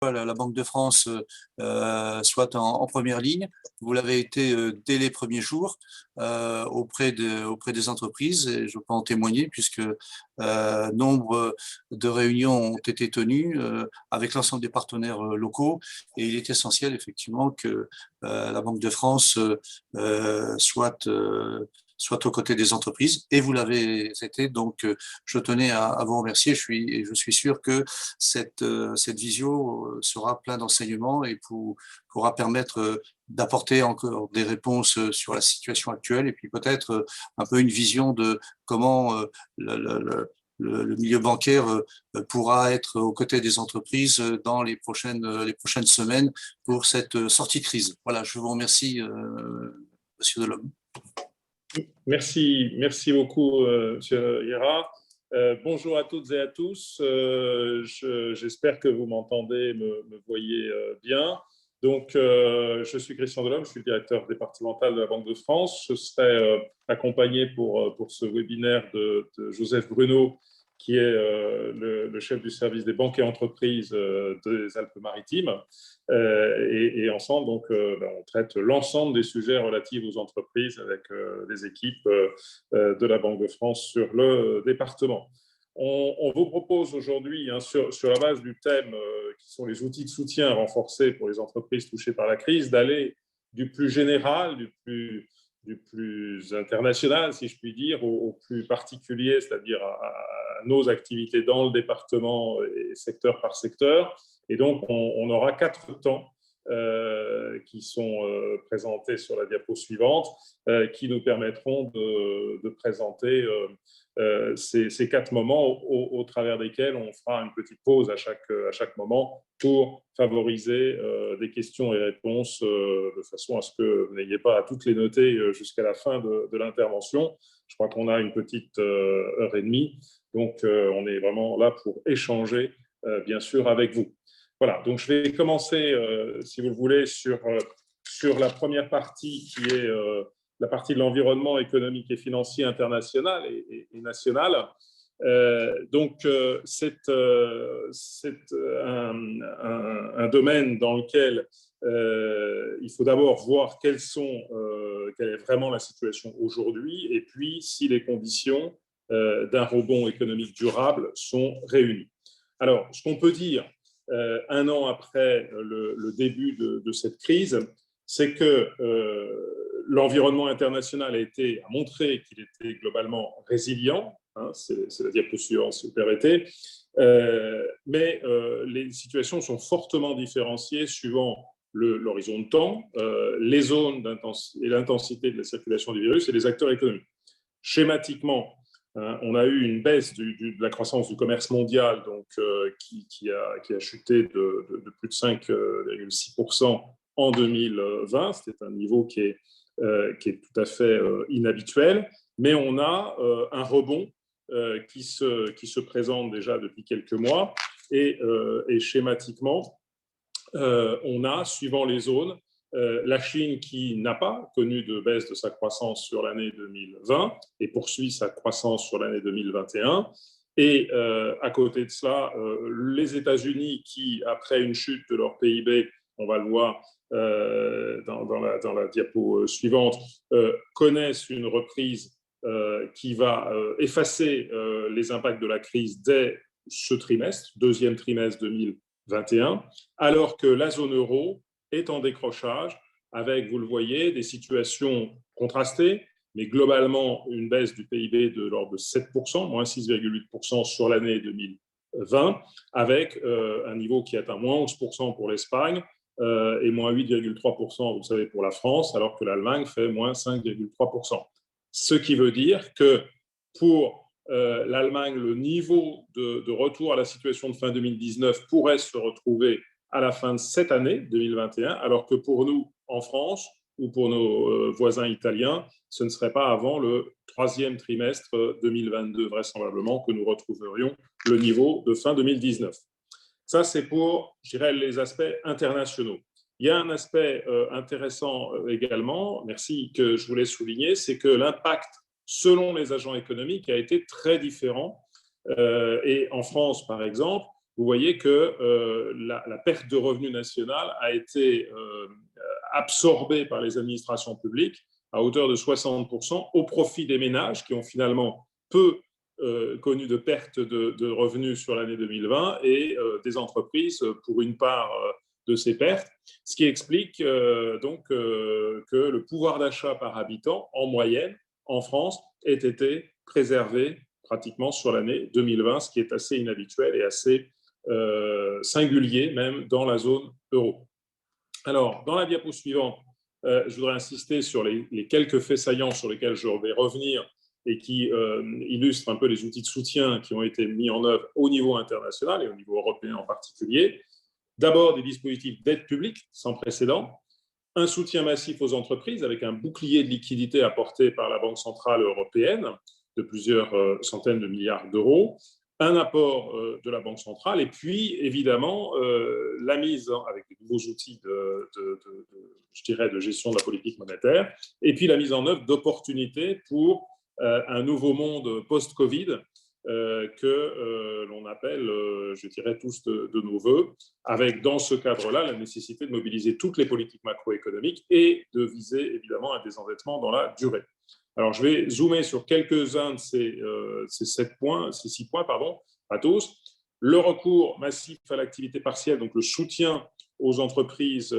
la Banque de France soit en première ligne. Vous l'avez été dès les premiers jours auprès des entreprises, et je peux en témoigner puisque nombre de réunions ont été tenues avec l'ensemble des partenaires locaux, et il est essentiel effectivement que la Banque de France soit aux côtés des entreprises, et vous l'avez été. Donc, je tenais à vous remercier. Je suis sûr que cette visio sera plein d'enseignements et pourra permettre d'apporter encore des réponses sur la situation actuelle, et puis peut-être un peu une vision de comment le, le- le milieu bancaire pourra être aux côtés des entreprises dans les prochaines semaines pour cette sortie de crise. Voilà, je vous remercie, Monsieur Delhomme. Merci beaucoup, Monsieur Hira. Bonjour à toutes et à tous. J'espère que vous m'entendez, me voyez bien. Donc, je suis Christian Delhomme, je suis le directeur départemental de la Banque de France. Je serai accompagné pour ce webinaire de Joseph Bruno, qui est le chef du service des banques et entreprises des Alpes-Maritimes. Et ensemble, donc, on traite l'ensemble des sujets relatifs aux entreprises avec les équipes de la Banque de France sur le département. On vous propose aujourd'hui, sur la base du thème qui sont les outils de soutien renforcés pour les entreprises touchées par la crise, d'aller du plus général, du plus international, si je puis dire, au plus particulier, c'est-à-dire à nos activités dans le département et secteur par secteur. Et donc, on aura 4 temps qui sont présentés sur la diapo suivante, qui nous permettront de présenter ces 4 moments au travers desquels on fera une petite pause à chaque moment pour favoriser des questions et réponses de façon à ce que vous n'ayez pas à toutes les noter jusqu'à la fin de l'intervention. Je crois qu'on a une petite heure et demie, donc on est vraiment là pour échanger, bien sûr, avec vous. Voilà, donc je vais commencer, si vous le voulez, sur la première partie qui est la partie de l'environnement économique et financier international et national. Donc, c'est un domaine dans lequel il faut d'abord voir quelle est vraiment la situation aujourd'hui, et puis si les conditions d'un rebond économique durable sont réunies. Alors, ce qu'on peut dire un an après le début de cette crise, c'est que l'environnement international a montré qu'il était globalement résilient. Hein, c'est la diapo suivante, si vous permettez. Mais les situations sont fortement différenciées suivant l'horizon de temps, les zones et l'intensité de la circulation du virus et les acteurs économiques. Schématiquement, on a eu une baisse de la croissance du commerce mondial, donc, qui a chuté de plus de 5,6% en 2020. C'était un niveau qui est tout à fait inhabituel, mais on a un rebond qui se présente déjà depuis quelques mois, et schématiquement, on a, suivant les zones, la Chine qui n'a pas connu de baisse de sa croissance sur l'année 2020 et poursuit sa croissance sur l'année 2021. Et à côté de cela, les États-Unis qui, après une chute de leur PIB, on va le voir dans la diapo suivante, connaissent une reprise qui va effacer les impacts de la crise dès ce trimestre, deuxième trimestre 2021, alors que la zone euro est en décrochage avec, vous le voyez, des situations contrastées, mais globalement une baisse du PIB de l'ordre de 7%, moins 6,8% sur l'année 2020, avec un niveau qui atteint moins 11% pour l'Espagne et moins 8,3%, vous le savez, pour la France, alors que l'Allemagne fait moins 5,3%. Ce qui veut dire que pour l'Allemagne, le niveau de retour à la situation de fin 2019 pourrait se retrouver à la fin de cette année 2021, alors que pour nous, en France, ou pour nos voisins italiens, ce ne serait pas avant le troisième trimestre 2022, vraisemblablement, que nous retrouverions le niveau de fin 2019. Ça, c'est pour, je dirais, les aspects internationaux. Il y a un aspect intéressant également, merci, que je voulais souligner, c'est que l'impact selon les agents économiques a été très différent. Et en France, par exemple, vous voyez que la perte de revenus national a été absorbée par les administrations publiques à hauteur de 60% au profit des ménages qui ont finalement peu connu de perte de revenus sur l'année 2020 et des entreprises pour une part de ces pertes, ce qui explique que le pouvoir d'achat par habitant, en moyenne, en France, ait été préservé pratiquement sur l'année 2020, ce qui est assez inhabituel et assez singulier même dans la zone euro. Alors, dans la diapo suivante, je voudrais insister sur les quelques faits saillants sur lesquels je vais revenir et qui illustrent un peu les outils de soutien qui ont été mis en œuvre au niveau international et au niveau européen en particulier. D'abord, des dispositifs d'aide publique sans précédent, un soutien massif aux entreprises avec un bouclier de liquidité apporté par la Banque centrale européenne de plusieurs centaines de milliards d'euros, un apport de la Banque centrale et puis, évidemment, la mise avec de nouveaux outils je dirais, de gestion de la politique monétaire et puis la mise en œuvre d'opportunités pour un nouveau monde post-Covid que l'on appelle, je dirais, tous de nos voeux, avec dans ce cadre-là la nécessité de mobiliser toutes les politiques macroéconomiques et de viser évidemment un désendettement dans la durée. Alors, je vais zoomer sur quelques-uns de ces 6 points, à tous. Le recours massif à l'activité partielle, donc le soutien aux entreprises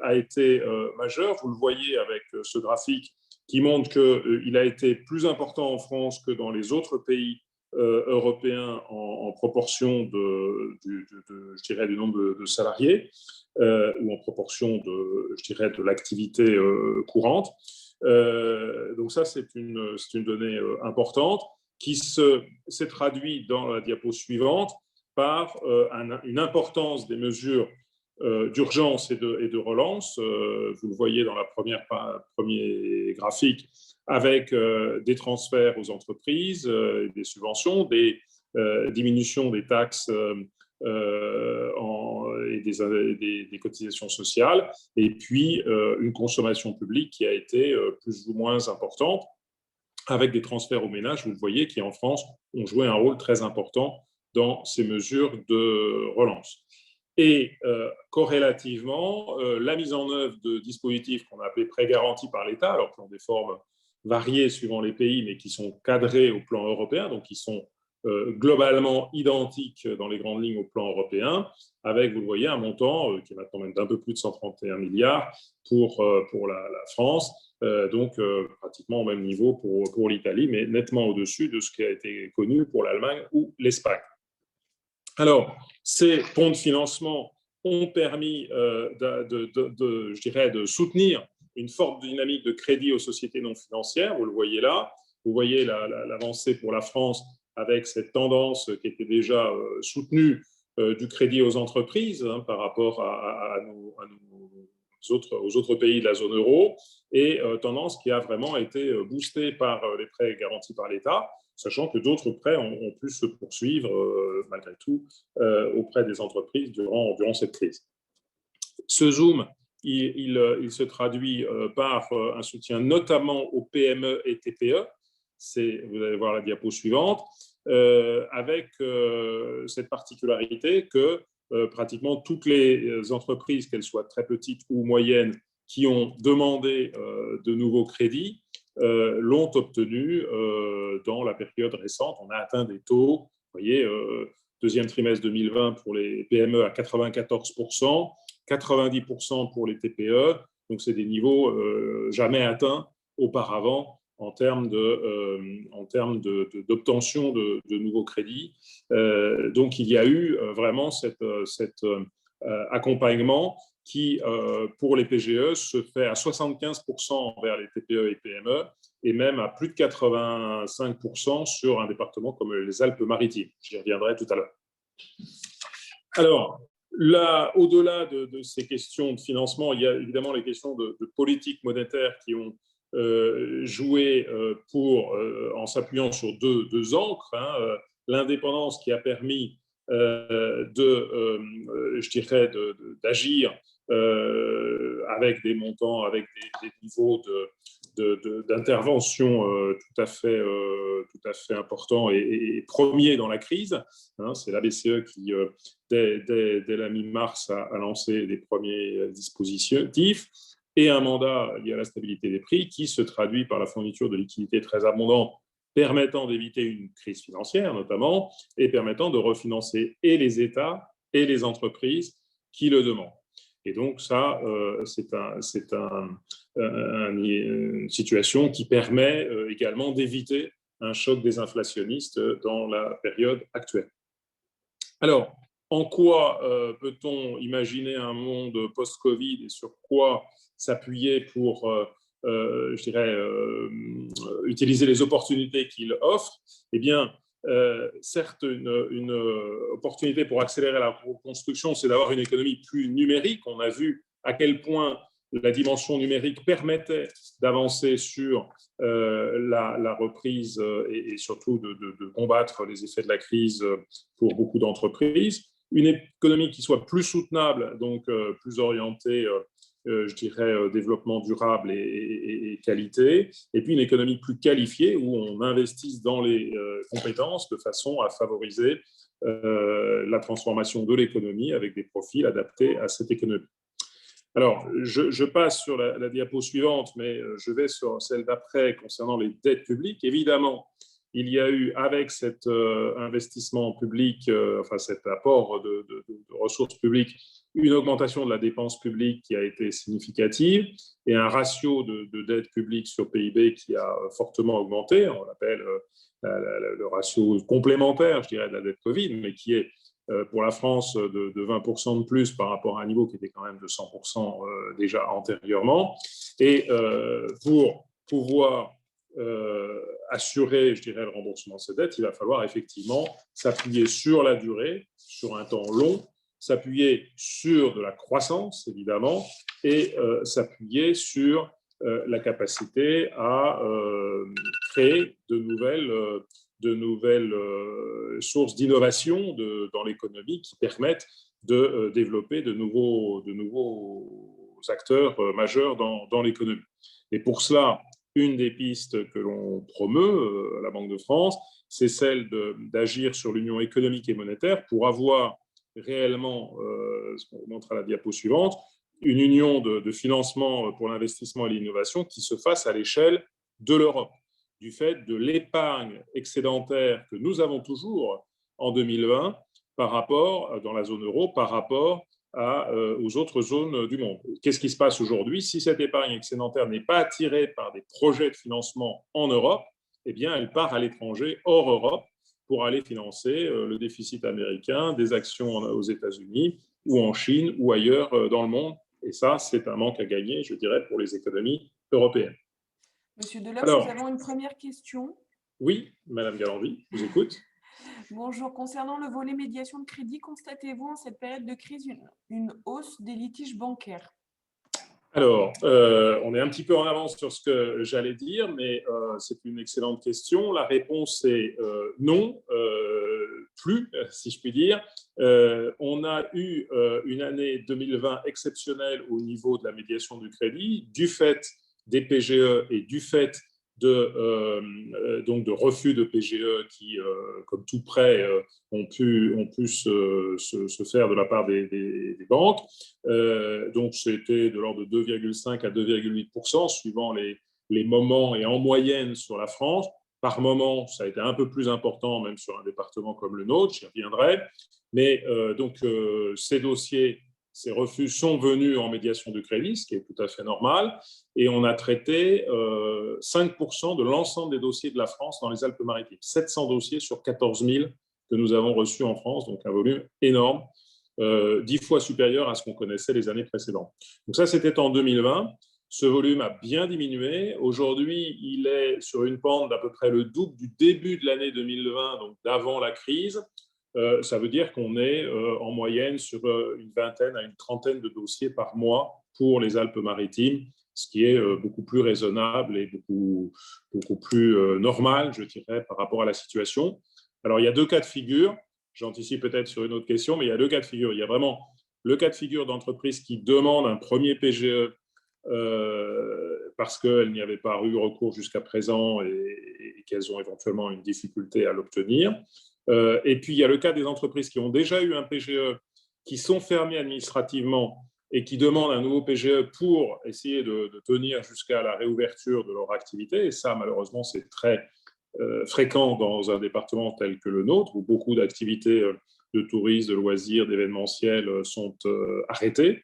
a été majeur. Vous le voyez avec ce graphique qui montre qu'il a été plus important en France que dans les autres pays européens en proportion je dirais, du nombre de salariés ou en proportion je dirais, de l'activité courante. Donc ça, c'est une donnée importante qui s'est traduite dans la diapo suivante par une importance des mesures d'urgence et de relance. Vous le voyez dans la premier graphique avec des transferts aux entreprises, des subventions, des diminutions des taxes et des cotisations sociales, et puis une consommation publique qui a été plus ou moins importante, avec des transferts aux ménages, vous le voyez, qui en France ont joué un rôle très important dans ces mesures de relance. Et corrélativement, la mise en œuvre de dispositifs qu'on a appelés prêts garantis par l'État, alors qui ont des formes variées suivant les pays, mais qui sont cadrés au plan européen, donc qui sont globalement identiques dans les grandes lignes au plan européen, avec, vous le voyez, un montant qui est maintenant même d'un peu plus de 131 milliards pour la France, donc pratiquement au même niveau pour l'Italie, mais nettement au-dessus de ce qui a été connu pour l'Allemagne ou l'Espagne. Alors, ces ponts de financement ont permis je dirais, de soutenir une forte dynamique de crédit aux sociétés non financières. Vous le voyez là. Vous voyez l'avancée pour la France avec cette tendance qui était déjà soutenue du crédit aux entreprises par rapport aux autres pays de la zone euro, et tendance qui a vraiment été boostée par les prêts garantis par l'État, sachant que d'autres prêts ont pu se poursuivre malgré tout auprès des entreprises durant cette crise. Ce zoom, il se traduit par un soutien notamment aux PME et TPE. Vous allez voir la diapo suivante, avec cette particularité que pratiquement toutes les entreprises, qu'elles soient très petites ou moyennes, qui ont demandé de nouveaux crédits, l'ont obtenu dans la période récente. On a atteint des taux, vous voyez, deuxième trimestre 2020 pour les PME à 94%, 90% pour les TPE. Donc, c'est des niveaux jamais atteints auparavant en termes d'obtention de nouveaux crédits. Donc, il y a eu vraiment cet accompagnement qui, pour les PGE, se fait à 75% vers les TPE et PME, et même à plus de 85% sur un département comme les Alpes-Maritimes. J'y reviendrai tout à l'heure. Alors, là, au-delà de ces questions de financement, il y a évidemment les questions de politique monétaire qui ont joué en s'appuyant sur deux ancres. L'indépendance qui a permis je dirais, d'agir avec des montants, avec des niveaux d'intervention tout à fait important et premier dans la crise. C'est la BCE qui, dès la mi-mars, a lancé les premiers dispositifs, et un mandat lié à la stabilité des prix qui se traduit par la fourniture de liquidités très abondantes permettant d'éviter une crise financière notamment, et permettant de refinancer et les États et les entreprises qui le demandent. Et donc ça, c'est une situation qui permet également d'éviter un choc désinflationniste dans la période actuelle. Alors, en quoi peut-on imaginer un monde post-Covid et sur quoi s'appuyer pour je dirais, utiliser les opportunités qu'il offre? Eh bien, certes, une opportunité pour accélérer la reconstruction, c'est d'avoir une économie plus numérique. On a vu à quel point la dimension numérique permettait d'avancer sur la reprise et surtout de combattre les effets de la crise pour beaucoup d'entreprises. Une économie qui soit plus soutenable, donc plus orientée je dirais, développement durable et qualité, et puis une économie plus qualifiée où on investisse dans les compétences de façon à favoriser la transformation de l'économie avec des profils adaptés à cette économie. Alors, je passe sur la diapo suivante, mais je vais sur celle d'après concernant les dettes publiques. Évidemment, il y a eu, avec cet investissement public, enfin cet apport de ressources publiques, une augmentation de la dépense publique qui a été significative et un ratio de dette publique sur PIB qui a fortement augmenté. On l'appelle le ratio complémentaire, je dirais, de la dette Covid, mais qui est pour la France de 20% de plus par rapport à un niveau qui était quand même de 100% déjà antérieurement. Et pour pouvoir assurer, je dirais, le remboursement de ces dettes, il va falloir effectivement s'appuyer sur la durée, sur un temps long, s'appuyer sur de la croissance, évidemment, et s'appuyer sur la capacité à créer de nouvelles sources d'innovation dans l'économie qui permettent de développer de nouveaux acteurs majeurs dans l'économie. Et pour cela, une des pistes que l'on promeut à la Banque de France, c'est celle d'agir sur l'union économique et monétaire pour avoir réellement, ce qu'on montre à la diapo suivante, une union de financement pour l'investissement et l'innovation qui se fasse à l'échelle de l'Europe, du fait de l'épargne excédentaire que nous avons toujours en 2020 par rapport, dans la zone euro, par rapport aux autres zones du monde. Qu'est-ce qui se passe aujourd'hui? Si cette épargne excédentaire n'est pas attirée par des projets de financement en Europe, eh bien, elle part à l'étranger, hors Europe, pour aller financer le déficit américain, des actions aux États-Unis ou en Chine ou ailleurs dans le monde. Et ça, c'est un manque à gagner, je dirais, pour les économies européennes. Monsieur Deloc, nous avons une première question. Oui, Madame Galandi, je vous écoute. Bonjour. Concernant le volet médiation de crédit, constatez-vous en cette période de crise une hausse des litiges bancaires? Alors, on est un petit peu en avance sur ce que j'allais dire, mais c'est une excellente question. La réponse est non, plus, si je puis dire. On a eu une année 2020 exceptionnelle au niveau de la médiation du crédit, du fait des PGE et du fait donc de refus de PGE qui, comme tout prêt, ont pu se faire de la part des banques. Donc, c'était de l'ordre de 2,5 à 2,8%, suivant les moments et en moyenne sur la France. Par moment, ça a été un peu plus important, même sur un département comme le nôtre, j'y reviendrai. Mais donc, ces dossiers, ces refus sont venus en médiation de crédit, ce qui est tout à fait normal. Et on a traité 5% de l'ensemble des dossiers de la France dans les Alpes-Maritimes. 700 dossiers sur 14 000 que nous avons reçus en France, donc un volume énorme, 10 fois supérieur à ce qu'on connaissait les années précédentes. Donc ça, c'était en 2020. Ce volume a bien diminué. Aujourd'hui, il est sur une pente d'à peu près le double du début de l'année 2020, donc d'avant la crise. Ça veut dire qu'on est en moyenne sur une vingtaine à une trentaine de dossiers par mois pour les Alpes-Maritimes, ce qui est beaucoup plus raisonnable et beaucoup plus normal, je dirais, par rapport à la situation. Alors, il y a deux cas de figure. J'anticipe peut-être sur une autre question, mais il y a deux cas de figure. Il y a vraiment le cas de figure d'entreprise qui demande un premier PGE parce qu'elles n'y avaient pas eu recours jusqu'à présent et qu'elles ont éventuellement une difficulté à l'obtenir. Et puis, il y a le cas des entreprises qui ont déjà eu un PGE, qui sont fermées administrativement et qui demandent un nouveau PGE pour essayer de tenir jusqu'à la réouverture de leur activité. Et ça, malheureusement, c'est très fréquent dans un département tel que le nôtre, où beaucoup d'activités de tourisme, de loisirs, d'événementiel sont arrêtées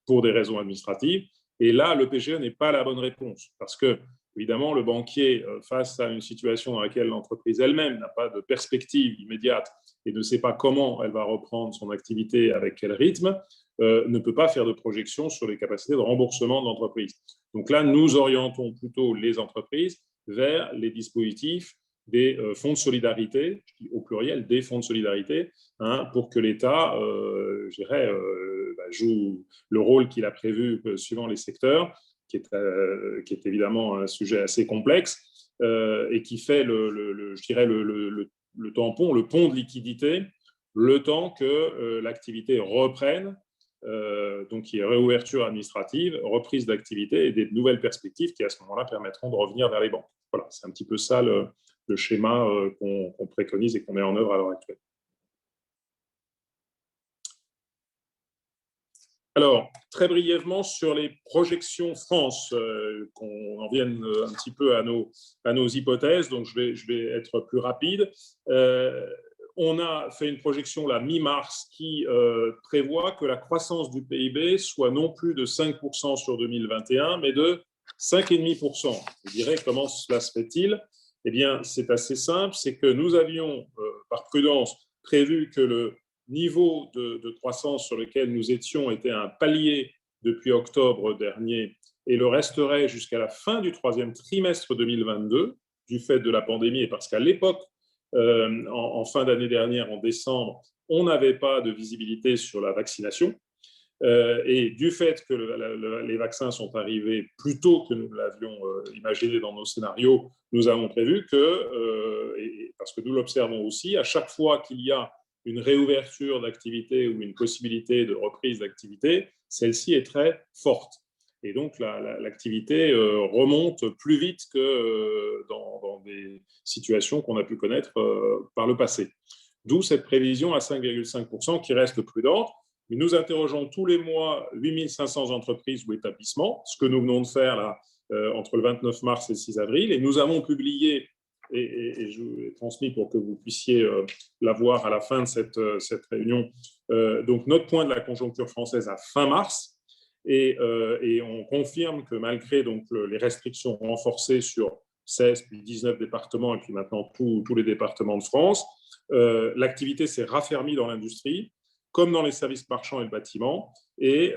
pour des raisons administratives. Et là, le PGE n'est pas la bonne réponse, parce que, évidemment, le banquier, face à une situation dans laquelle l'entreprise elle-même n'a pas de perspective immédiate et ne sait pas comment elle va reprendre son activité, avec quel rythme, ne peut pas faire de projection sur les capacités de remboursement de l'entreprise. Donc là, nous orientons plutôt les entreprises vers les dispositifs des fonds de solidarité, au pluriel des fonds de solidarité, pour que l'État joue le rôle qu'il a prévu suivant les secteurs, qui est évidemment un sujet assez complexe et qui fait le tampon, le pont de liquidité, le temps que l'activité reprenne. Donc, il y a réouverture administrative, reprise d'activité et des nouvelles perspectives qui, à ce moment-là, permettront de revenir vers les banques. Voilà, c'est un petit peu ça le schéma qu'on préconise et qu'on met en œuvre à l'heure actuelle. Alors, très brièvement, sur les projections France, qu'on en vienne un petit peu à nos hypothèses, donc je vais être plus rapide. On a fait une projection la mi-mars qui prévoit que la croissance du PIB soit non plus de 5% sur 2021, mais de 5,5%. Vous direz, comment cela se fait-il? Eh bien, c'est assez simple, c'est que nous avions, par prudence, prévu que le niveau de croissance sur lequel nous étions était un palier depuis octobre dernier et le resterait jusqu'à la fin du troisième trimestre 2022, du fait de la pandémie, et parce qu'à l'époque, en fin d'année dernière, en décembre, on n'avait pas de visibilité sur la vaccination. Et du fait que les vaccins sont arrivés plus tôt que nous l'avions imaginé dans nos scénarios, nous avons prévu que, parce que nous l'observons aussi, à chaque fois qu'il y a une réouverture d'activité ou une possibilité de reprise d'activité, celle-ci est très forte. Et donc, l'activité remonte plus vite que dans des situations qu'on a pu connaître par le passé. D'où cette prévision à 5,5% qui reste prudente. Mais nous interrogeons tous les mois 8500 entreprises ou établissements, ce que nous venons de faire là, entre le 29 mars et le 6 avril. Et nous avons publié, et je vous l'ai transmis pour que vous puissiez l'avoir à la fin de cette réunion, donc notre point de la conjoncture française à fin mars. Et on confirme que malgré donc, les restrictions renforcées sur 16 puis 19 départements et puis maintenant tous les départements de France, l'activité s'est raffermie dans l'industrie, comme dans les services marchands et le bâtiment, et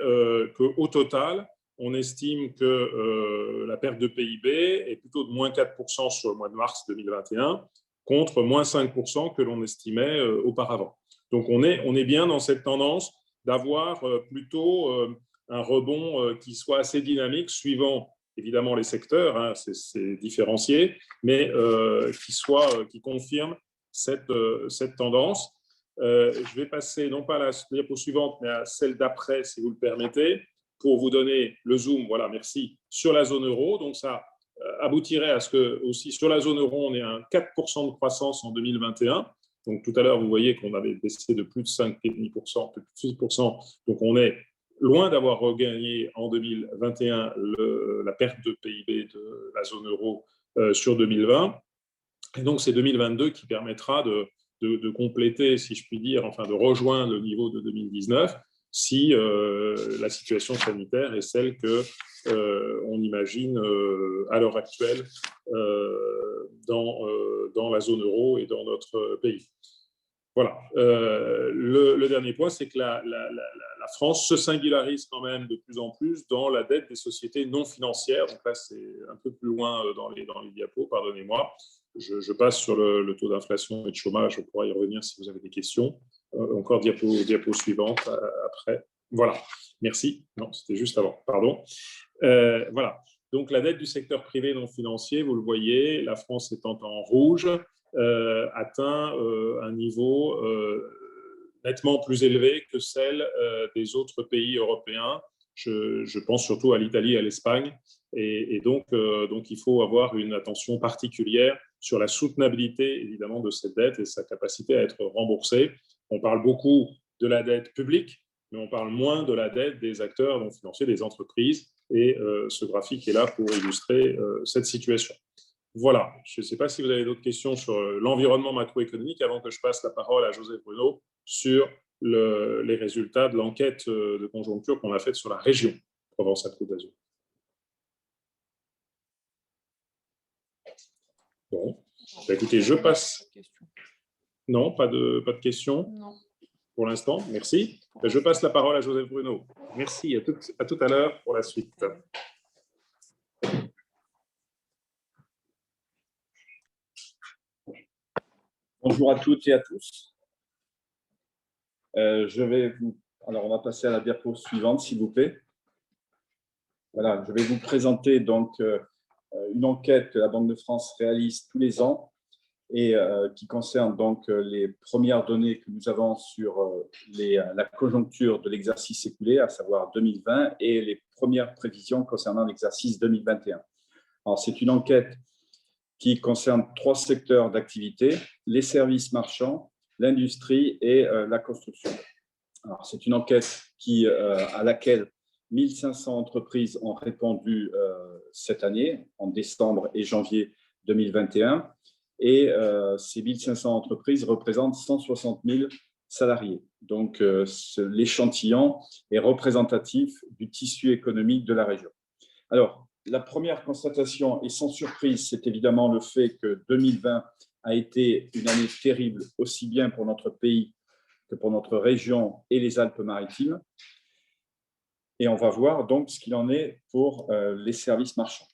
qu'au total, on estime que la perte de PIB est plutôt de moins 4% sur le mois de mars 2021, contre moins 5% que l'on estimait auparavant. Donc on est bien dans cette tendance d'avoir plutôt un rebond qui soit assez dynamique, suivant évidemment les secteurs, c'est différencié, mais qui confirme cette tendance. Je vais passer non pas à la diapo suivante, mais à celle d'après, si vous le permettez, pour vous donner le zoom, voilà, merci, sur la zone euro. Donc ça aboutirait à ce que, aussi sur la zone euro, on ait un 4% de croissance en 2021. Donc tout à l'heure, vous voyez qu'on avait baissé de plus de 5,5%, plus de 6%. Donc on est loin d'avoir regagné en 2021 la perte de PIB de la zone euro sur 2020. Et donc c'est 2022 qui permettra de compléter, si je puis dire, enfin de rejoindre le niveau de 2019, si la situation sanitaire est celle qu'on imagine à l'heure actuelle dans la zone euro et dans notre pays. Voilà. Le dernier point, c'est que la France se singularise quand même de plus en plus dans la dette des sociétés non financières. Donc là, c'est un peu plus loin dans les diapos, pardonnez-moi. Je passe sur le taux d'inflation et de chômage. On pourra y revenir si vous avez des questions. Encore diapo suivante après. Voilà. Merci. Non, c'était juste avant. Pardon. Voilà. Donc la dette du secteur privé non financier, vous le voyez, la France étant en rouge, atteint un niveau nettement plus élevé que celle des autres pays européens. Je pense surtout à l'Italie et à l'Espagne. Et donc, il faut avoir une attention particulière sur la soutenabilité, évidemment, de cette dette et sa capacité à être remboursée. On parle beaucoup de la dette publique, mais on parle moins de la dette des acteurs non financiers, des entreprises. Et ce graphique est là pour illustrer cette situation. Voilà, je ne sais pas si vous avez d'autres questions sur l'environnement macroéconomique avant que je passe la parole à Joseph Bruno sur les résultats de l'enquête de conjoncture qu'on a faite sur la région Provence-Alpes-Côte d'Azur. Bon, écoutez, je passe. Non, pas de questions pour l'instant. Merci. Je passe la parole à Joseph Bruno. Merci, à tout à l'heure pour la suite. Bonjour à toutes et à tous. Alors, on va passer à la diapo suivante, s'il vous plaît. Voilà, je vais vous présenter donc une enquête que la Banque de France réalise tous les ans et qui concerne donc les premières données que nous avons sur la conjoncture de l'exercice écoulé, à savoir 2020, et les premières prévisions concernant l'exercice 2021. Alors, c'est une enquête qui concerne 3 secteurs d'activité, les services marchands, l'industrie et la construction. Alors, c'est une enquête à laquelle 1500 entreprises ont répondu cette année, en décembre et janvier 2021. Et ces 1500 entreprises représentent 160 000 salariés. Donc, l'échantillon est représentatif du tissu économique de la région. Alors, la première constatation, et sans surprise, c'est évidemment le fait que 2020 a été une année terrible, aussi bien pour notre pays que pour notre région et les Alpes-Maritimes. Et on va voir donc ce qu'il en est pour les services marchands.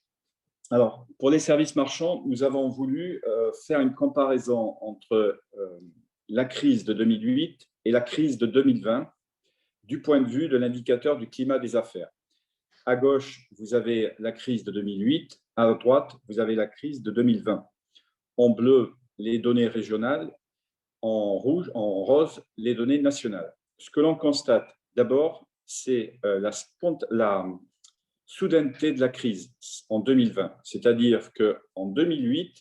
Alors, pour les services marchands, nous avons voulu faire une comparaison entre la crise de 2008 et la crise de 2020 du point de vue de l'indicateur du climat des affaires. À gauche, vous avez la crise de 2008. À droite, vous avez la crise de 2020. En bleu, les données régionales. En rouge, en rose, les données nationales. Ce que l'on constate d'abord, c'est la soudaineté de la crise en 2020. C'est-à-dire qu'en 2008,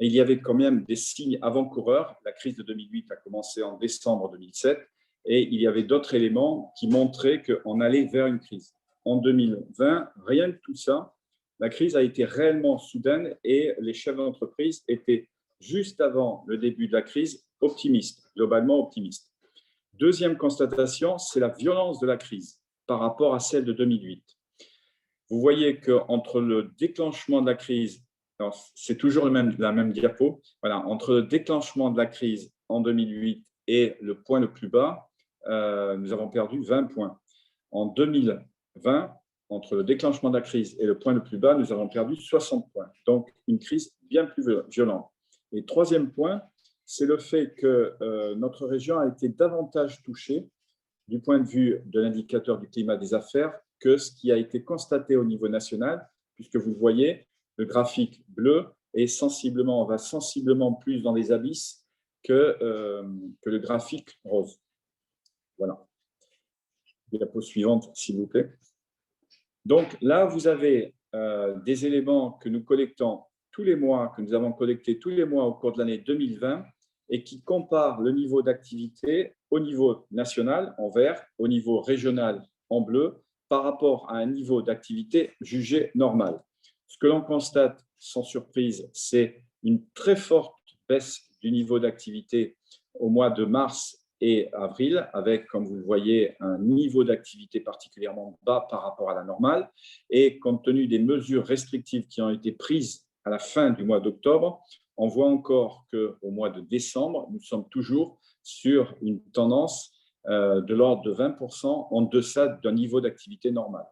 il y avait quand même des signes avant-coureurs. La crise de 2008 a commencé en décembre 2007 et il y avait d'autres éléments qui montraient qu'on allait vers une crise. En 2020, rien de tout ça. La crise a été réellement soudaine et les chefs d'entreprise étaient, juste avant le début de la crise, optimistes, globalement optimistes. Deuxième constatation, c'est la violence de la crise par rapport à celle de 2008. Vous voyez qu'entre le déclenchement de la crise, c'est toujours la même diapo, voilà, entre le déclenchement de la crise en 2008 et le point le plus bas, nous avons perdu 20 points. En 2020, entre le déclenchement de la crise et le point le plus bas, nous avons perdu 60 points. Donc, une crise bien plus violente. Et troisième point, c'est le fait que notre région a été davantage touchée du point de vue de l'indicateur du climat des affaires que ce qui a été constaté au niveau national, puisque vous le voyez, le graphique bleu va sensiblement plus dans les abysses que le graphique rose. Voilà. Diapo suivante, s'il vous plaît. Donc là, vous avez des éléments que nous collectons tous les mois, que nous avons collectés tous les mois au cours de l'année 2020 et qui comparent le niveau d'activité au niveau national en vert, au niveau régional en bleu, par rapport à un niveau d'activité jugé normal. Ce que l'on constate sans surprise, c'est une très forte baisse du niveau d'activité au mois de mars et avril, avec, comme vous le voyez, un niveau d'activité particulièrement bas par rapport à la normale. Et compte tenu des mesures restrictives qui ont été prises à la fin du mois d'octobre, on voit encore qu'au mois de décembre, nous sommes toujours sur une tendance de l'ordre de 20% en deçà d'un niveau d'activité normal.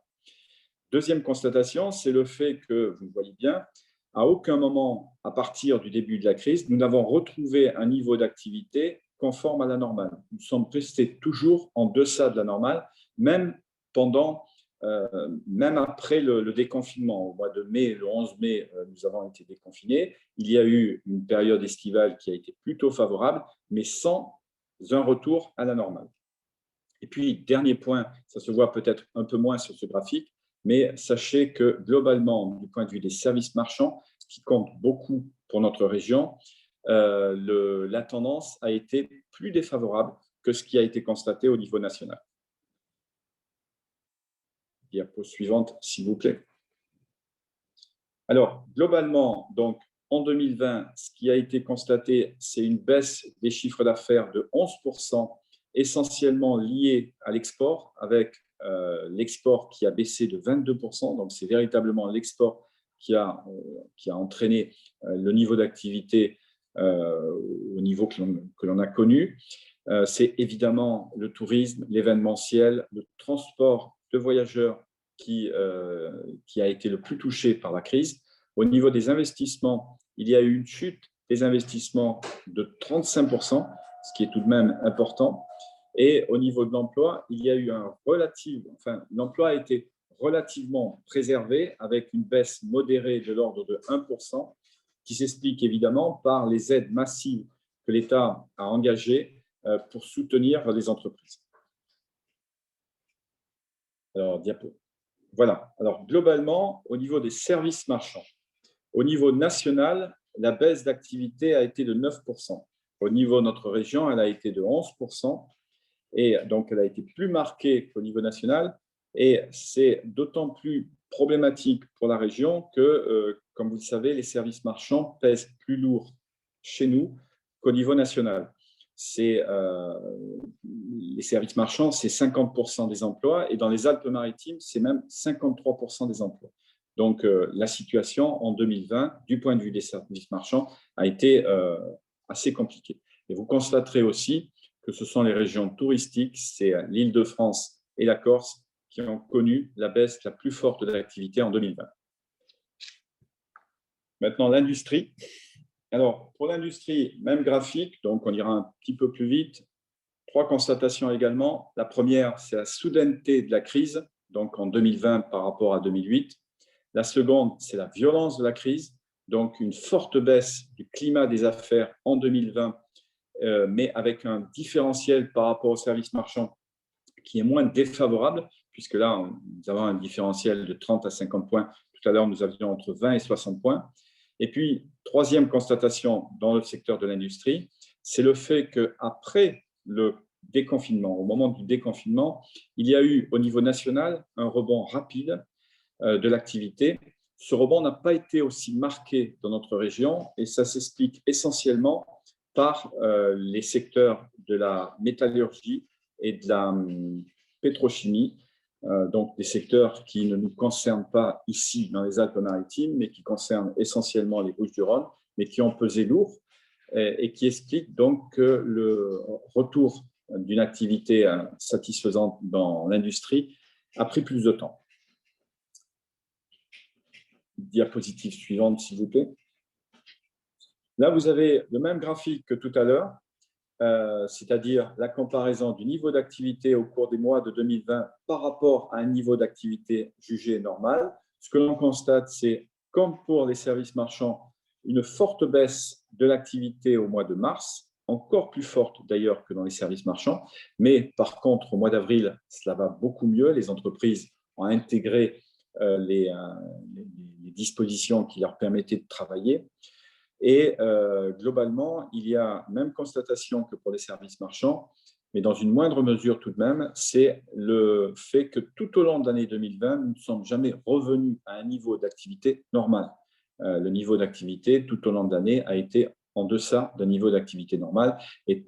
Deuxième constatation, c'est le fait que, vous le voyez bien, à aucun moment, à partir du début de la crise, nous n'avons retrouvé un niveau d'activité conforme à la normale. Nous sommes restés toujours en deçà de la normale, même après le déconfinement. Au mois de mai, le 11 mai, nous avons été déconfinés. Il y a eu une période estivale qui a été plutôt favorable, mais sans un retour à la normale. Et puis, dernier point, ça se voit peut-être un peu moins sur ce graphique, mais sachez que globalement, du point de vue des services marchands, ce qui compte beaucoup pour notre région, la tendance a été plus défavorable que ce qui a été constaté au niveau national. Diapo suivante, s'il vous plaît. Alors, globalement, donc, en 2020, ce qui a été constaté, c'est une baisse des chiffres d'affaires de 11%, essentiellement liée à l'export, avec l'export qui a baissé de 22%. Donc, c'est véritablement l'export qui a entraîné le niveau d'activité au niveau que l'on a connu. C'est évidemment le tourisme, l'événementiel, le transport de voyageurs qui a été le plus touché par la crise. Au niveau des investissements, il y a eu une chute des investissements de 35%, ce qui est tout de même important. Et au niveau de l'emploi, il y a eu l'emploi a été relativement préservé avec une baisse modérée de l'ordre de 1%, qui s'explique évidemment par les aides massives que l'État a engagées pour soutenir les entreprises. Alors, diapo. Voilà. Alors, globalement, au niveau des services marchands, au niveau national, la baisse d'activité a été de 9%. Au niveau de notre région, elle a été de 11%. Et donc, elle a été plus marquée qu'au niveau national. Et c'est d'autant plus problématique pour la région que, comme vous le savez, les services marchands pèsent plus lourd chez nous qu'au niveau national. Les services marchands, c'est 50% des emplois, et dans les Alpes-Maritimes, c'est même 53% des emplois. Donc, la situation en 2020, du point de vue des services marchands, a été assez compliquée. Et vous constaterez aussi que ce sont les régions touristiques, c'est l'Île-de-France et la Corse, qui ont connu la baisse la plus forte de l'activité en 2020. Maintenant, l'industrie. Alors, pour l'industrie, même graphique, donc on ira un petit peu plus vite. 3 constatations également. La première, c'est la soudaineté de la crise, donc en 2020 par rapport à 2008. La seconde, c'est la violence de la crise, donc une forte baisse du climat des affaires en 2020, mais avec un différentiel par rapport aux services marchands qui est moins défavorable, puisque là, nous avons un différentiel de 30 à 50 points. Tout à l'heure, nous avions entre 20 et 60 points. Et puis, troisième constatation dans le secteur de l'industrie, c'est le fait qu'après le déconfinement, au moment du déconfinement, il y a eu au niveau national un rebond rapide de l'activité. Ce rebond n'a pas été aussi marqué dans notre région et ça s'explique essentiellement par les secteurs de la métallurgie et de la pétrochimie, donc des secteurs qui ne nous concernent pas ici dans les Alpes-Maritimes, mais qui concernent essentiellement les Bouches-du-Rhône, mais qui ont pesé lourd et qui expliquent donc que le retour d'une activité satisfaisante dans l'industrie a pris plus de temps. Diapositive suivante, s'il vous plaît. Là, vous avez le même graphique que tout à l'heure, c'est-à-dire la comparaison du niveau d'activité au cours des mois de 2020 par rapport à un niveau d'activité jugé normal. Ce que l'on constate, c'est, comme pour les services marchands, une forte baisse de l'activité au mois de mars, encore plus forte d'ailleurs que dans les services marchands. Mais par contre, au mois d'avril, cela va beaucoup mieux. Les entreprises ont intégré les dispositions qui leur permettaient de travailler. Et globalement, il y a même constatation que pour les services marchands, mais dans une moindre mesure tout de même, c'est le fait que tout au long de l'année 2020, nous ne sommes jamais revenus à un niveau d'activité normal. Le niveau d'activité tout au long de l'année a été en deçà d'un niveau d'activité normal. Et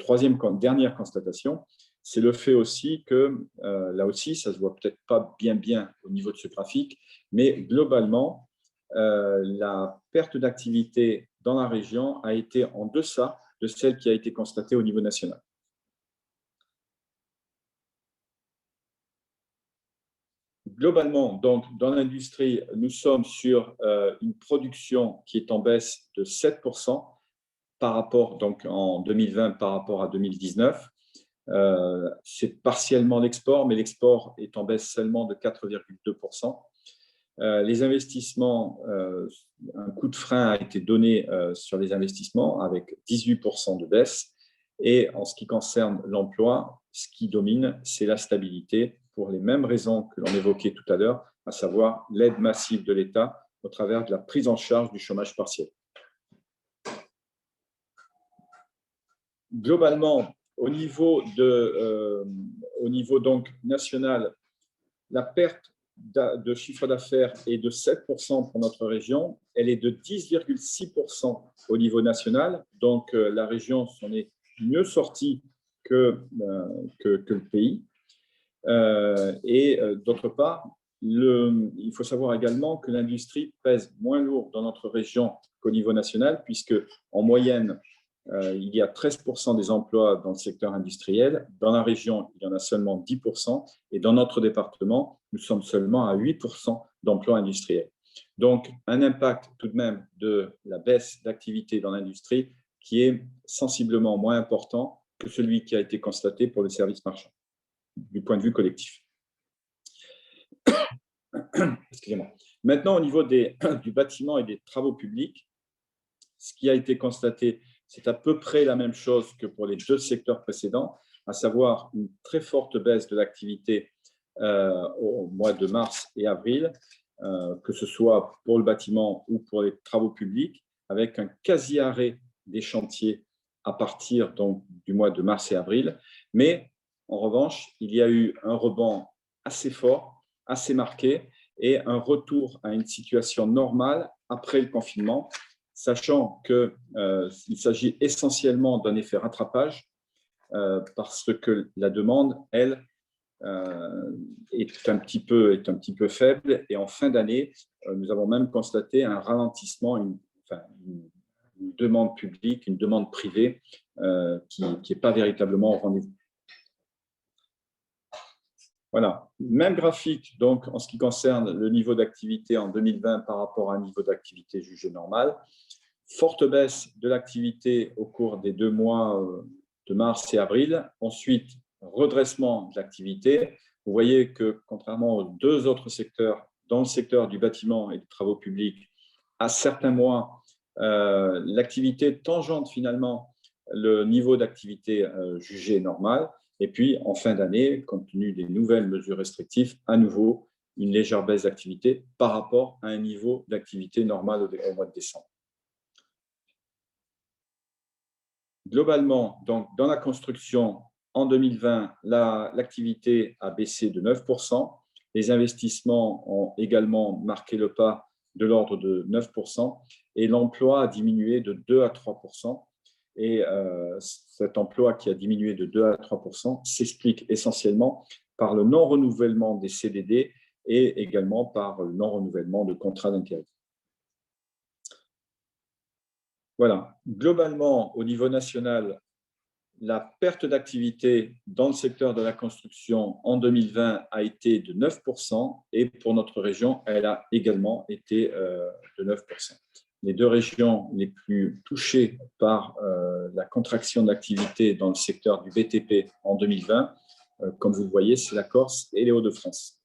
dernière constatation, c'est le fait aussi que, là aussi, ça ne se voit peut-être pas bien au niveau de ce graphique, mais globalement, la perte d'activité dans la région a été en deçà de celle qui a été constatée au niveau national. Globalement, donc, dans l'industrie, nous sommes sur une production qui est en baisse de 7% par rapport, donc en 2020 par rapport à 2019. C'est partiellement l'export, mais l'export est en baisse seulement de 4,2%. Les investissements, un coup de frein a été donné sur les investissements avec 18% de baisse. Et en ce qui concerne l'emploi, ce qui domine, c'est la stabilité, pour les mêmes raisons que l'on évoquait tout à l'heure, à savoir l'aide massive de l'État au travers de la prise en charge du chômage partiel. Globalement, au niveau donc national, la perte de chiffre d'affaires est de 7% pour notre région. Elle est de 10,6% au niveau national. Donc, la région s'en est mieux sortie que le pays. D'autre part, il faut savoir également que l'industrie pèse moins lourd dans notre région qu'au niveau national, puisque en moyenne, il y a 13% des emplois dans le secteur industriel. Dans la région, il y en a seulement 10%. Et dans notre département, nous sommes seulement à 8% d'emplois industriels. Donc, un impact tout de même de la baisse d'activité dans l'industrie qui est sensiblement moins important que celui qui a été constaté pour le service marchand, du point de vue collectif. Excusez-moi. Maintenant, au niveau du bâtiment et des travaux publics, ce qui a été constaté, c'est à peu près la même chose que pour les deux secteurs précédents, à savoir une très forte baisse de l'activité au mois de mars et avril, que ce soit pour le bâtiment ou pour les travaux publics, avec un quasi-arrêt des chantiers à partir donc, du mois de mars et avril. Mais en revanche, il y a eu un rebond assez fort, assez marqué, et un retour à une situation normale après le confinement, sachant qu'il s'agit essentiellement d'un effet rattrapage, parce que la demande, elle, est un petit peu faible. Et en fin d'année, nous avons même constaté un ralentissement, une demande publique, une demande privée qui n'est pas véritablement au rendez-vous. Voilà, même graphique donc en ce qui concerne le niveau d'activité en 2020 par rapport à un niveau d'activité jugé normal. Forte baisse de l'activité au cours des 2 mois de mars et avril. Ensuite, redressement de l'activité. Vous voyez que contrairement aux deux autres secteurs, dans le secteur du bâtiment et des travaux publics, à certains mois, l'activité tangente finalement le niveau d'activité jugé normal. Et puis, en fin d'année, compte tenu des nouvelles mesures restrictives, à nouveau, une légère baisse d'activité par rapport à un niveau d'activité normal au mois de décembre. Globalement, donc, dans la construction, en 2020, l'activité a baissé de 9%. Les investissements ont également marqué le pas de l'ordre de 9%. Et l'emploi a diminué de 2 à 3%. Et cet emploi qui a diminué de 2 à 3% s'explique essentiellement par le non-renouvellement des CDD et également par le non-renouvellement de contrats d'intérim. Voilà. Globalement, au niveau national, la perte d'activité dans le secteur de la construction en 2020 a été de 9% et pour notre région, elle a également été de 9%. Les deux régions les plus touchées par la contraction d'activité dans le secteur du BTP en 2020, comme vous le voyez, c'est la Corse et les Hauts-de-France.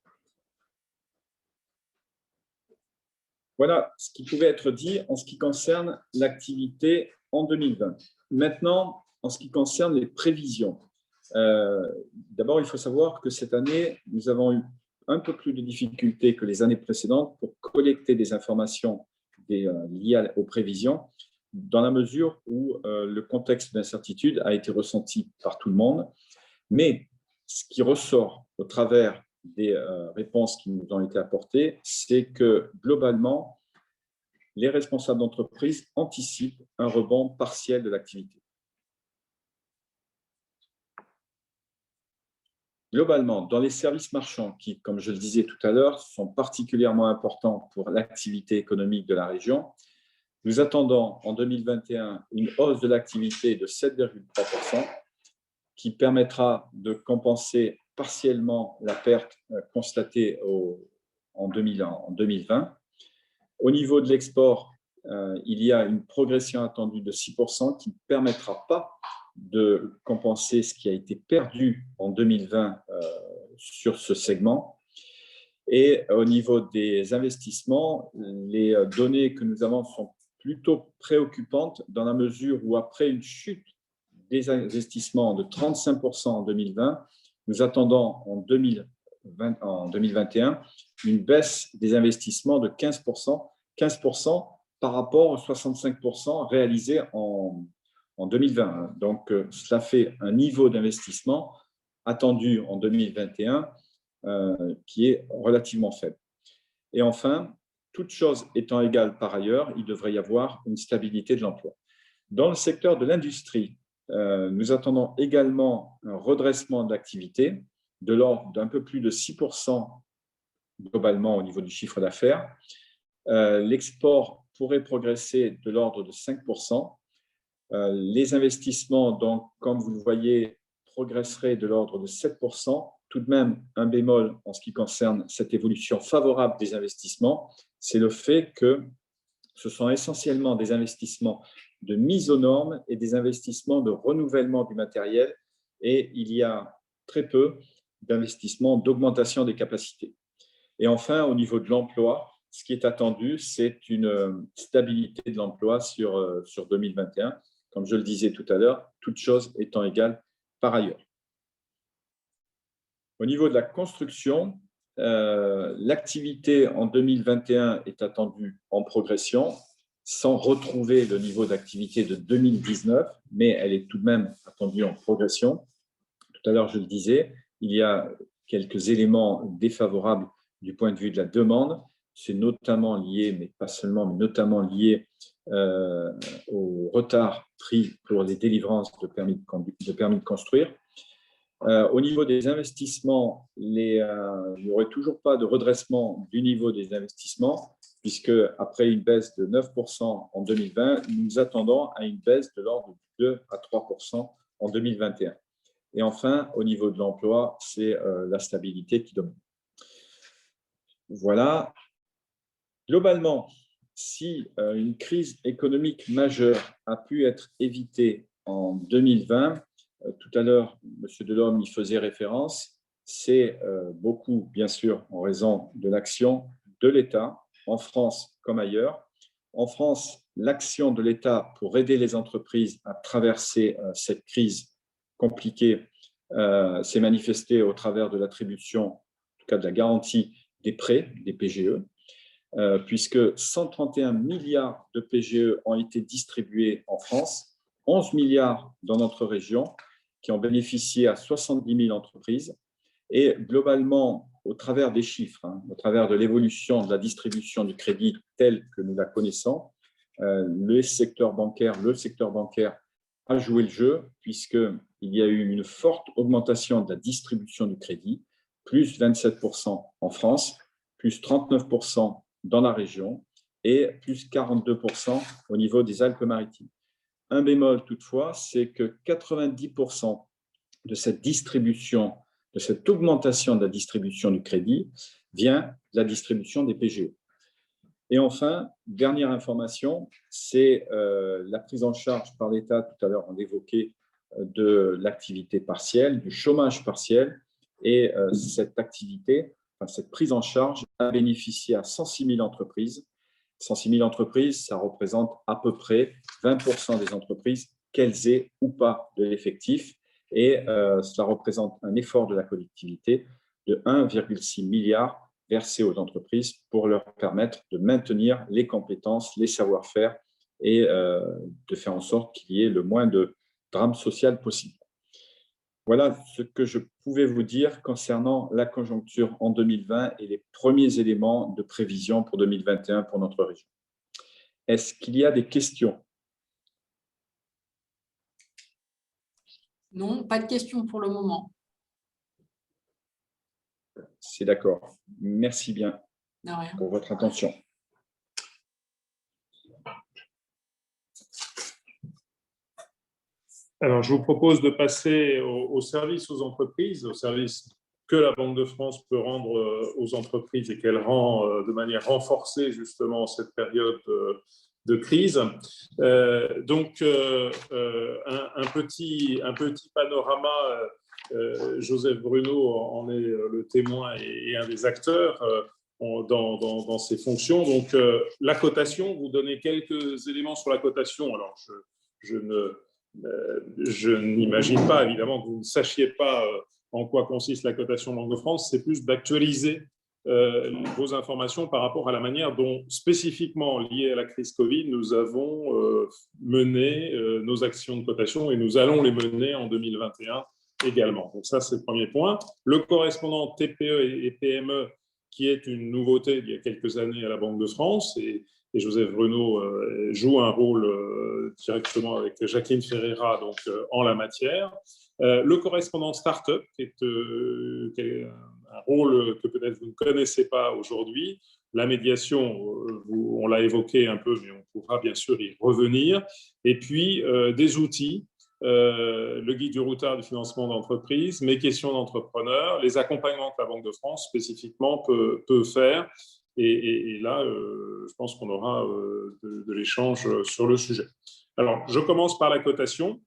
Voilà ce qui pouvait être dit en ce qui concerne l'activité en 2020. Maintenant, en ce qui concerne les prévisions. D'abord, il faut savoir que cette année, nous avons eu un peu plus de difficultés que les années précédentes pour collecter des informations liées aux prévisions, dans la mesure où le contexte d'incertitude a été ressenti par tout le monde. Mais ce qui ressort au travers des réponses qui nous ont été apportées, c'est que globalement, les responsables d'entreprise anticipent un rebond partiel de l'activité. Globalement, dans les services marchands qui, comme je le disais tout à l'heure, sont particulièrement importants pour l'activité économique de la région, nous attendons en 2021 une hausse de l'activité de 7,3% qui permettra de compenser partiellement la perte constatée en 2020. Au niveau de l'export, il y a une progression attendue de 6% qui ne permettra pas de compenser ce qui a été perdu en 2020 sur ce segment. Et au niveau des investissements, les données que nous avons sont plutôt préoccupantes dans la mesure où après une chute désinvestissement de 35% en 2020, nous attendons en 2021 une baisse des investissements de 15%, 15% par rapport aux 65% réalisés en 2020. Donc, cela fait un niveau d'investissement attendu en 2021 qui est relativement faible. Et enfin, toutes choses étant égales par ailleurs, il devrait y avoir une stabilité de l'emploi. Dans le secteur de l'industrie, nous attendons également un redressement de l'activité de l'ordre d'un peu plus de 6% globalement au niveau du chiffre d'affaires. L'export pourrait progresser de l'ordre de 5%. Les investissements, donc, comme vous le voyez, progresseraient de l'ordre de 7%. Tout de même, un bémol en ce qui concerne cette évolution favorable des investissements, c'est le fait que ce sont essentiellement des investissements de mise aux normes et des investissements de renouvellement du matériel, et il y a très peu d'investissements d'augmentation des capacités. Et enfin, au niveau de l'emploi, ce qui est attendu, c'est une stabilité de l'emploi sur 2021, comme je le disais tout à l'heure, toutes choses étant égales par ailleurs. Au niveau de la construction, l'activité en 2021 est attendue en progression, sans retrouver le niveau d'activité de 2019, mais elle est tout de même attendue en progression. Tout à l'heure, je le disais, il y a quelques éléments défavorables du point de vue de la demande. C'est notamment lié, mais pas seulement, mais notamment lié au retard pris pour les délivrances de permis de construire. Au niveau des investissements, il n'y aurait toujours pas de redressement du niveau des investissements, puisque après une baisse de 9% en 2020, nous attendons à une baisse de l'ordre de 2 à 3% en 2021. Et enfin, au niveau de l'emploi, c'est la stabilité qui domine. Voilà. Globalement, si une crise économique majeure a pu être évitée en 2020, tout à l'heure, M. Delhomme y faisait référence, c'est beaucoup, bien sûr, en raison de l'action de l'État, en France comme ailleurs. En France, l'action de l'État pour aider les entreprises à traverser cette crise compliquée s'est manifestée au travers de l'attribution, en tout cas de la garantie des prêts, des PGE, puisque 131 milliards de PGE ont été distribués en France, 11 milliards dans notre région, qui ont bénéficié à 70 000 entreprises. Et globalement, au travers des chiffres, au travers de l'évolution de la distribution du crédit telle que nous la connaissons, le secteur bancaire a joué le jeu, puisqu'il y a eu une forte augmentation de la distribution du crédit, plus 27% en France, plus 39% dans la région et plus 42% au niveau des Alpes-Maritimes. Un bémol toutefois, c'est que 90% de cette distribution, de cette augmentation de la distribution du crédit vient de la distribution des PGE. Et enfin, dernière information, c'est la prise en charge par l'État, tout à l'heure on l'évoquait, de l'activité partielle, du chômage partiel, et cette activité, cette prise en charge a bénéficié à 106 000 entreprises. 106 000 entreprises, ça représente à peu près 20% des entreprises, qu'elles aient ou pas de l'effectif, et cela représente un effort de la collectivité de 1,6 milliard versé aux entreprises pour leur permettre de maintenir les compétences, les savoir-faire et de faire en sorte qu'il y ait le moins de drame social possible. Voilà ce que je pouvais vous dire concernant la conjoncture en 2020 et les premiers éléments de prévision pour 2021 pour notre région. Est-ce qu'il y a des questions? Non, pas de questions pour le moment. C'est d'accord. Merci bien pour votre attention. Alors, je vous propose de passer au service aux entreprises, au service que la Banque de France peut rendre aux entreprises et qu'elle rend de manière renforcée justement en cette période de crise. Donc, un petit panorama, Joseph Bruno en est le témoin et un des acteurs dans ses fonctions. Donc, la cotation, vous donnez quelques éléments sur la cotation. Alors, je je n'imagine pas, évidemment, que vous ne sachiez pas en quoi consiste la cotation Banque de France, c'est plus d'actualiser vos informations par rapport à la manière dont, spécifiquement liée à la crise Covid, nous avons mené nos actions de cotation et nous allons les mener en 2021 également. Donc ça, c'est le premier point. Le correspondant TPE et PME, qui est une nouveauté d'il y a quelques années à la Banque de France, et Joseph Bruno joue un rôle directement avec Jacqueline Ferreira donc, en la matière. Le correspondant Startup, qui est un rôle que peut-être vous ne connaissez pas aujourd'hui. La médiation, on l'a évoqué un peu, mais on pourra bien sûr y revenir. Et puis, des outils, le guide du routard du financement d'entreprise, mes questions d'entrepreneurs, les accompagnements que la Banque de France spécifiquement peut faire. Et là, je pense qu'on aura de l'échange sur le sujet. Alors, je commence par la cotation.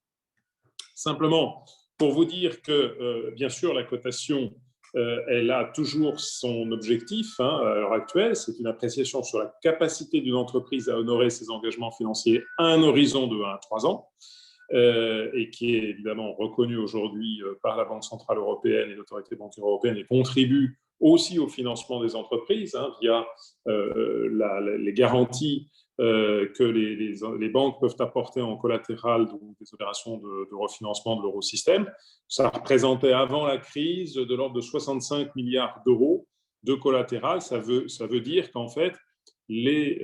Simplement, pour vous dire que, bien sûr, la cotation, elle a toujours son objectif à l'heure actuelle. C'est une appréciation sur la capacité d'une entreprise à honorer ses engagements financiers à un horizon de 1 à 3 ans. Et qui est évidemment reconnu aujourd'hui par la Banque centrale européenne et l'autorité bancaire européenne et contribue aussi au financement des entreprises via les garanties que les banques peuvent apporter en collatéral des opérations de refinancement de l'eurosystème. Ça représentait avant la crise de l'ordre de 65 milliards d'euros de collatéral. Ça veut dire qu'en fait, les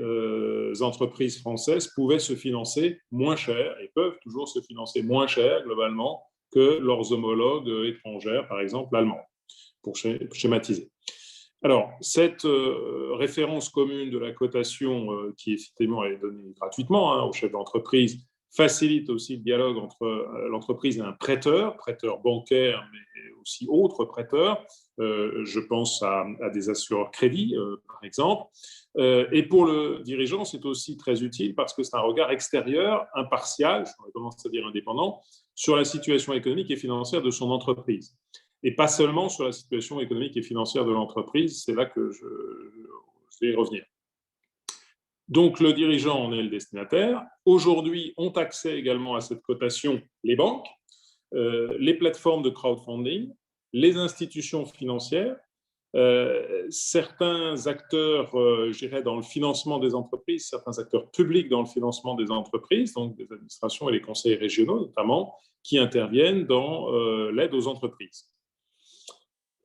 entreprises françaises pouvaient se financer moins cher et peuvent toujours se financer moins cher globalement que leurs homologues étrangères, par exemple allemandes, pour schématiser. Alors, cette référence commune de la cotation qui effectivement est donnée gratuitement aux chefs d'entreprise facilite aussi le dialogue entre l'entreprise et un prêteur bancaire, mais aussi autres prêteurs. Je pense à des assureurs crédits, par exemple. Et pour le dirigeant, c'est aussi très utile parce que c'est un regard extérieur, impartial, j'aurais tendance à dire indépendant, sur la situation économique et financière de son entreprise. Et pas seulement sur la situation économique et financière de l'entreprise, c'est là que je vais y revenir. Donc, le dirigeant en est le destinataire. Aujourd'hui, ont accès également à cette cotation les banques, les plateformes de crowdfunding, les institutions financières, certains acteurs, je dirais, dans le financement des entreprises, certains acteurs publics dans le financement des entreprises, donc des administrations et les conseils régionaux notamment, qui interviennent dans l'aide aux entreprises.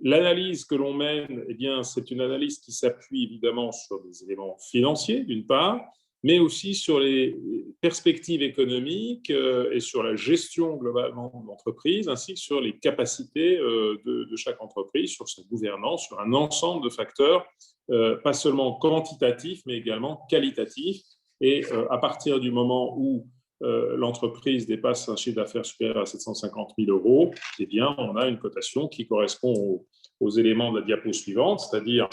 L'analyse que l'on mène, eh bien, c'est une analyse qui s'appuie évidemment sur des éléments financiers, d'une part, mais aussi sur les perspectives économiques et sur la gestion globalement de l'entreprise, ainsi que sur les capacités de chaque entreprise, sur sa gouvernance, sur un ensemble de facteurs, pas seulement quantitatifs, mais également qualitatifs. Et à partir du moment où l'entreprise dépasse un chiffre d'affaires supérieur à 750 000 euros, eh bien, on a une cotation qui correspond aux éléments de la diapo suivante, c'est-à-dire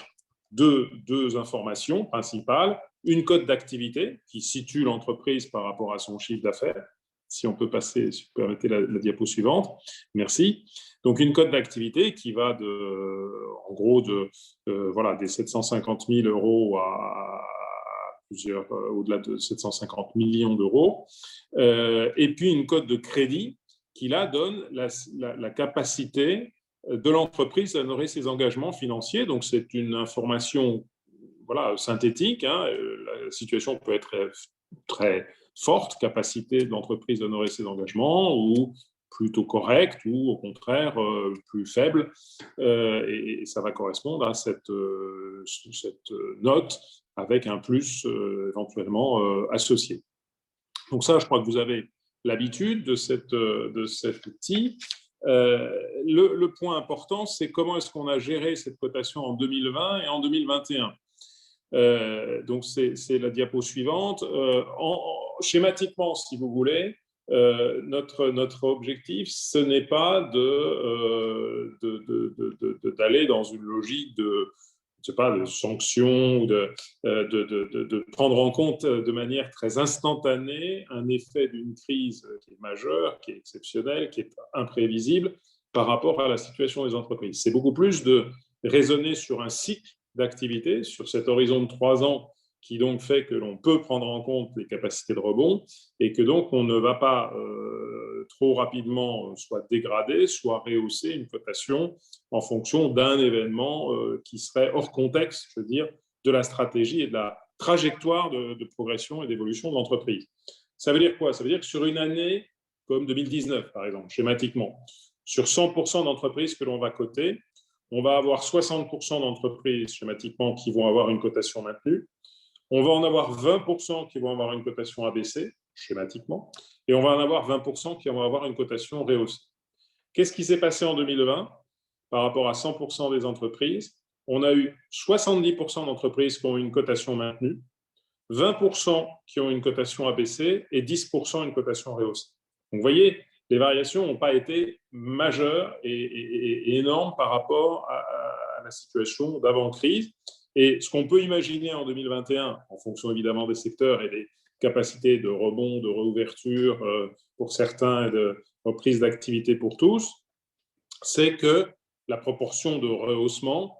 deux informations principales, une cote d'activité qui situe l'entreprise par rapport à son chiffre d'affaires. Si on peut passer, si vous permettez la diapo suivante, merci. Donc, une cote d'activité qui va en gros des 750 000 euros à au-delà de 750 millions d'euros, et puis une cote de crédit qui là donne la capacité de l'entreprise à honorer ses engagements financiers. Donc c'est une information synthétique. La situation peut être très forte, capacité de l'entreprise à honorer ses engagements, ou plutôt correcte, ou au contraire plus faible, et ça va correspondre à cette note avec un plus éventuellement associé. Donc ça, je crois que vous avez l'habitude de cet outil. Le point important, c'est comment est-ce qu'on a géré cette cotation en 2020 et en 2021. Donc c'est la diapo suivante. Schématiquement, si vous voulez, notre objectif, ce n'est pas d'aller dans une logique de sanctions ou de prendre en compte de manière très instantanée un effet d'une crise qui est majeure, qui est exceptionnelle, qui est imprévisible par rapport à la situation des entreprises. C'est beaucoup plus de raisonner sur un cycle d'activité, sur cet horizon de 3 ans qui donc fait que l'on peut prendre en compte les capacités de rebond et que donc on ne va pas trop rapidement soit dégrader, soit rehausser une cotation en fonction d'un événement qui serait hors contexte, je veux dire, de la stratégie et de la trajectoire de progression et d'évolution de l'entreprise. Ça veut dire quoi? Ça veut dire que sur une année comme 2019, par exemple, schématiquement, sur 100% d'entreprises que l'on va coter, on va avoir 60% d'entreprises schématiquement qui vont avoir une cotation maintenue. On va en avoir 20% qui vont avoir une cotation abaissée, schématiquement, et on va en avoir 20% qui vont avoir une cotation rehaussée. Qu'est-ce qui s'est passé en 2020 par rapport à 100% des entreprises? On a eu 70% d'entreprises qui ont une cotation maintenue, 20% qui ont une cotation abaissée et 10% une cotation rehaussée. Donc, vous voyez, les variations n'ont pas été majeures et énormes par rapport à la situation d'avant-crise. Et ce qu'on peut imaginer en 2021, en fonction évidemment des secteurs et des capacités de rebond, de réouverture pour certains et de reprise d'activité pour tous, c'est que la proportion de rehaussement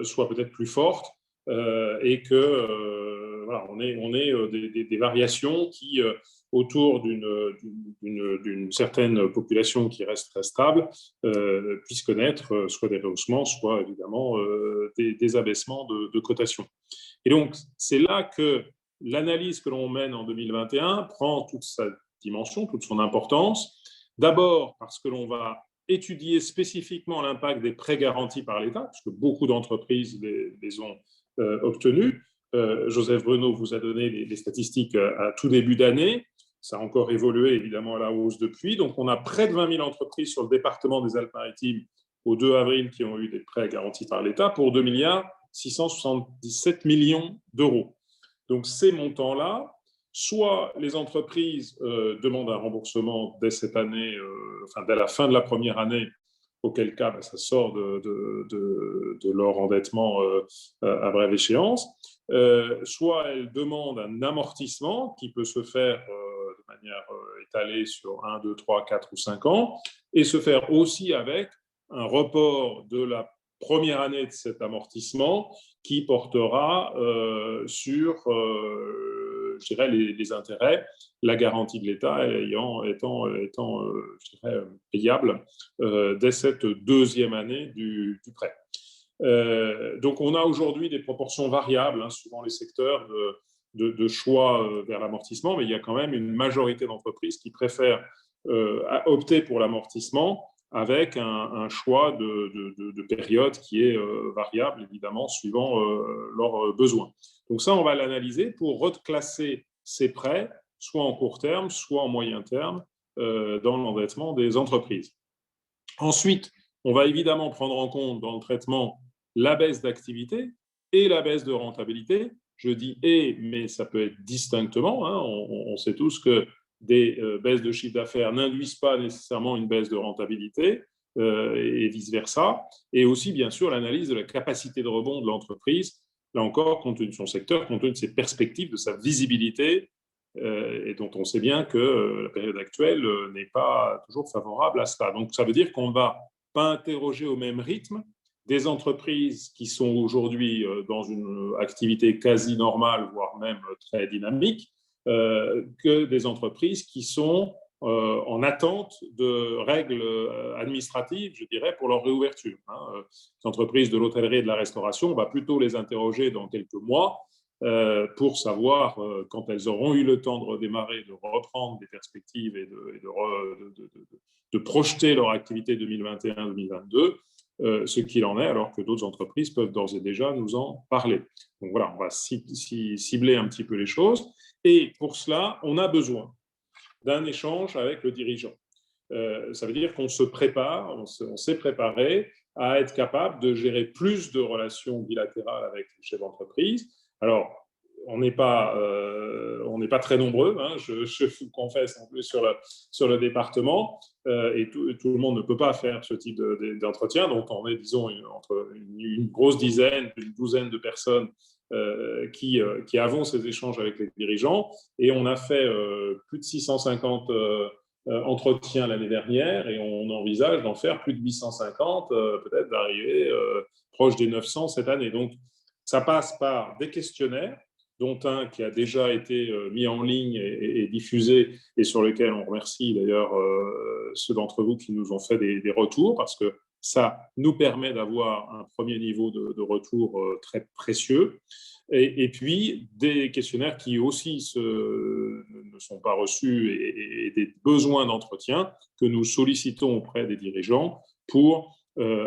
soit peut-être plus forte et que voilà, on ait des variations qui, autour d'une certaine population qui reste très stable, puissent connaître soit des rehaussements, soit évidemment des abaissements de cotation. Et donc, c'est là que l'analyse que l'on mène en 2021 prend toute sa dimension, toute son importance. D'abord, parce que l'on va étudier spécifiquement l'impact des prêts garantis par l'État, puisque beaucoup d'entreprises les ont obtenus. Joseph Bruno vous a donné les statistiques à tout début d'année. Ça a encore évolué évidemment à la hausse depuis. Donc, on a près de 20 000 entreprises sur le département des Alpes-Maritimes au 2 avril qui ont eu des prêts garantis par l'État pour 2 677 millions d'euros. Donc, ces montants-là, soit les entreprises demandent un remboursement dès cette année, enfin dès la fin de la première année, auquel cas ça sort de leur endettement à brève échéance, soit elles demandent un amortissement qui peut se faire de manière étalée sur 1, 2, 3, 4 ou 5 ans, et se faire aussi avec un report de la première année de cet amortissement qui portera sur je dirais, les intérêts, la garantie de l'État étant je dirais, payable dès cette deuxième année du prêt. Donc, on a aujourd'hui des proportions variables, hein, suivant les secteurs de choix vers l'amortissement, mais il y a quand même une majorité d'entreprises qui préfèrent opter pour l'amortissement avec un choix de période qui est variable, évidemment, suivant leurs besoins. Donc ça, on va l'analyser pour reclasser ces prêts, soit en court terme, soit en moyen terme, dans l'endettement des entreprises. Ensuite, on va évidemment prendre en compte dans le traitement la baisse d'activité et la baisse de rentabilité. Je dis « et », mais ça peut être distinctement. Hein. On sait tous que des baisses de chiffre d'affaires n'induisent pas nécessairement une baisse de rentabilité et vice-versa. Et aussi, bien sûr, l'analyse de la capacité de rebond de l'entreprise, là encore, compte tenu de son secteur, compte tenu de ses perspectives, de sa visibilité, et dont on sait bien que la période actuelle n'est pas toujours favorable à cela. Donc, ça veut dire qu'on ne va pas interroger au même rythme des entreprises qui sont aujourd'hui dans une activité quasi normale, voire même très dynamique, que des entreprises qui sont en attente de règles administratives, je dirais, pour leur réouverture. Hein. Les entreprises de l'hôtellerie et de la restauration, on va plutôt les interroger dans quelques mois pour savoir, quand elles auront eu le temps de redémarrer, de reprendre des perspectives et de projeter leur activité 2021-2022, ce qu'il en est, alors que d'autres entreprises peuvent d'ores et déjà nous en parler. Donc voilà, on va cibler un petit peu les choses. Et pour cela, on a besoin d'un échange avec le dirigeant. Ça veut dire qu'on se prépare, on s'est préparé à être capable de gérer plus de relations bilatérales avec les chefs d'entreprise. Alors, on n'est pas très nombreux, hein, je vous confesse en plus sur le département, et tout le monde ne peut pas faire ce type d'entretien. Donc, on est, disons, entre une grosse dizaine, une douzaine de personnes qui avons ces échanges avec les dirigeants. Et on a fait plus de 650 entretiens l'année dernière et on envisage d'en faire plus de 850, peut-être d'arriver proche des 900 cette année. Donc, ça passe par des questionnaires dont un qui a déjà été mis en ligne et diffusé, et sur lequel on remercie d'ailleurs ceux d'entre vous qui nous ont fait des retours, parce que ça nous permet d'avoir un premier niveau de retour très précieux. Et puis, des questionnaires qui aussi ne sont pas reçus et des besoins d'entretien que nous sollicitons auprès des dirigeants pour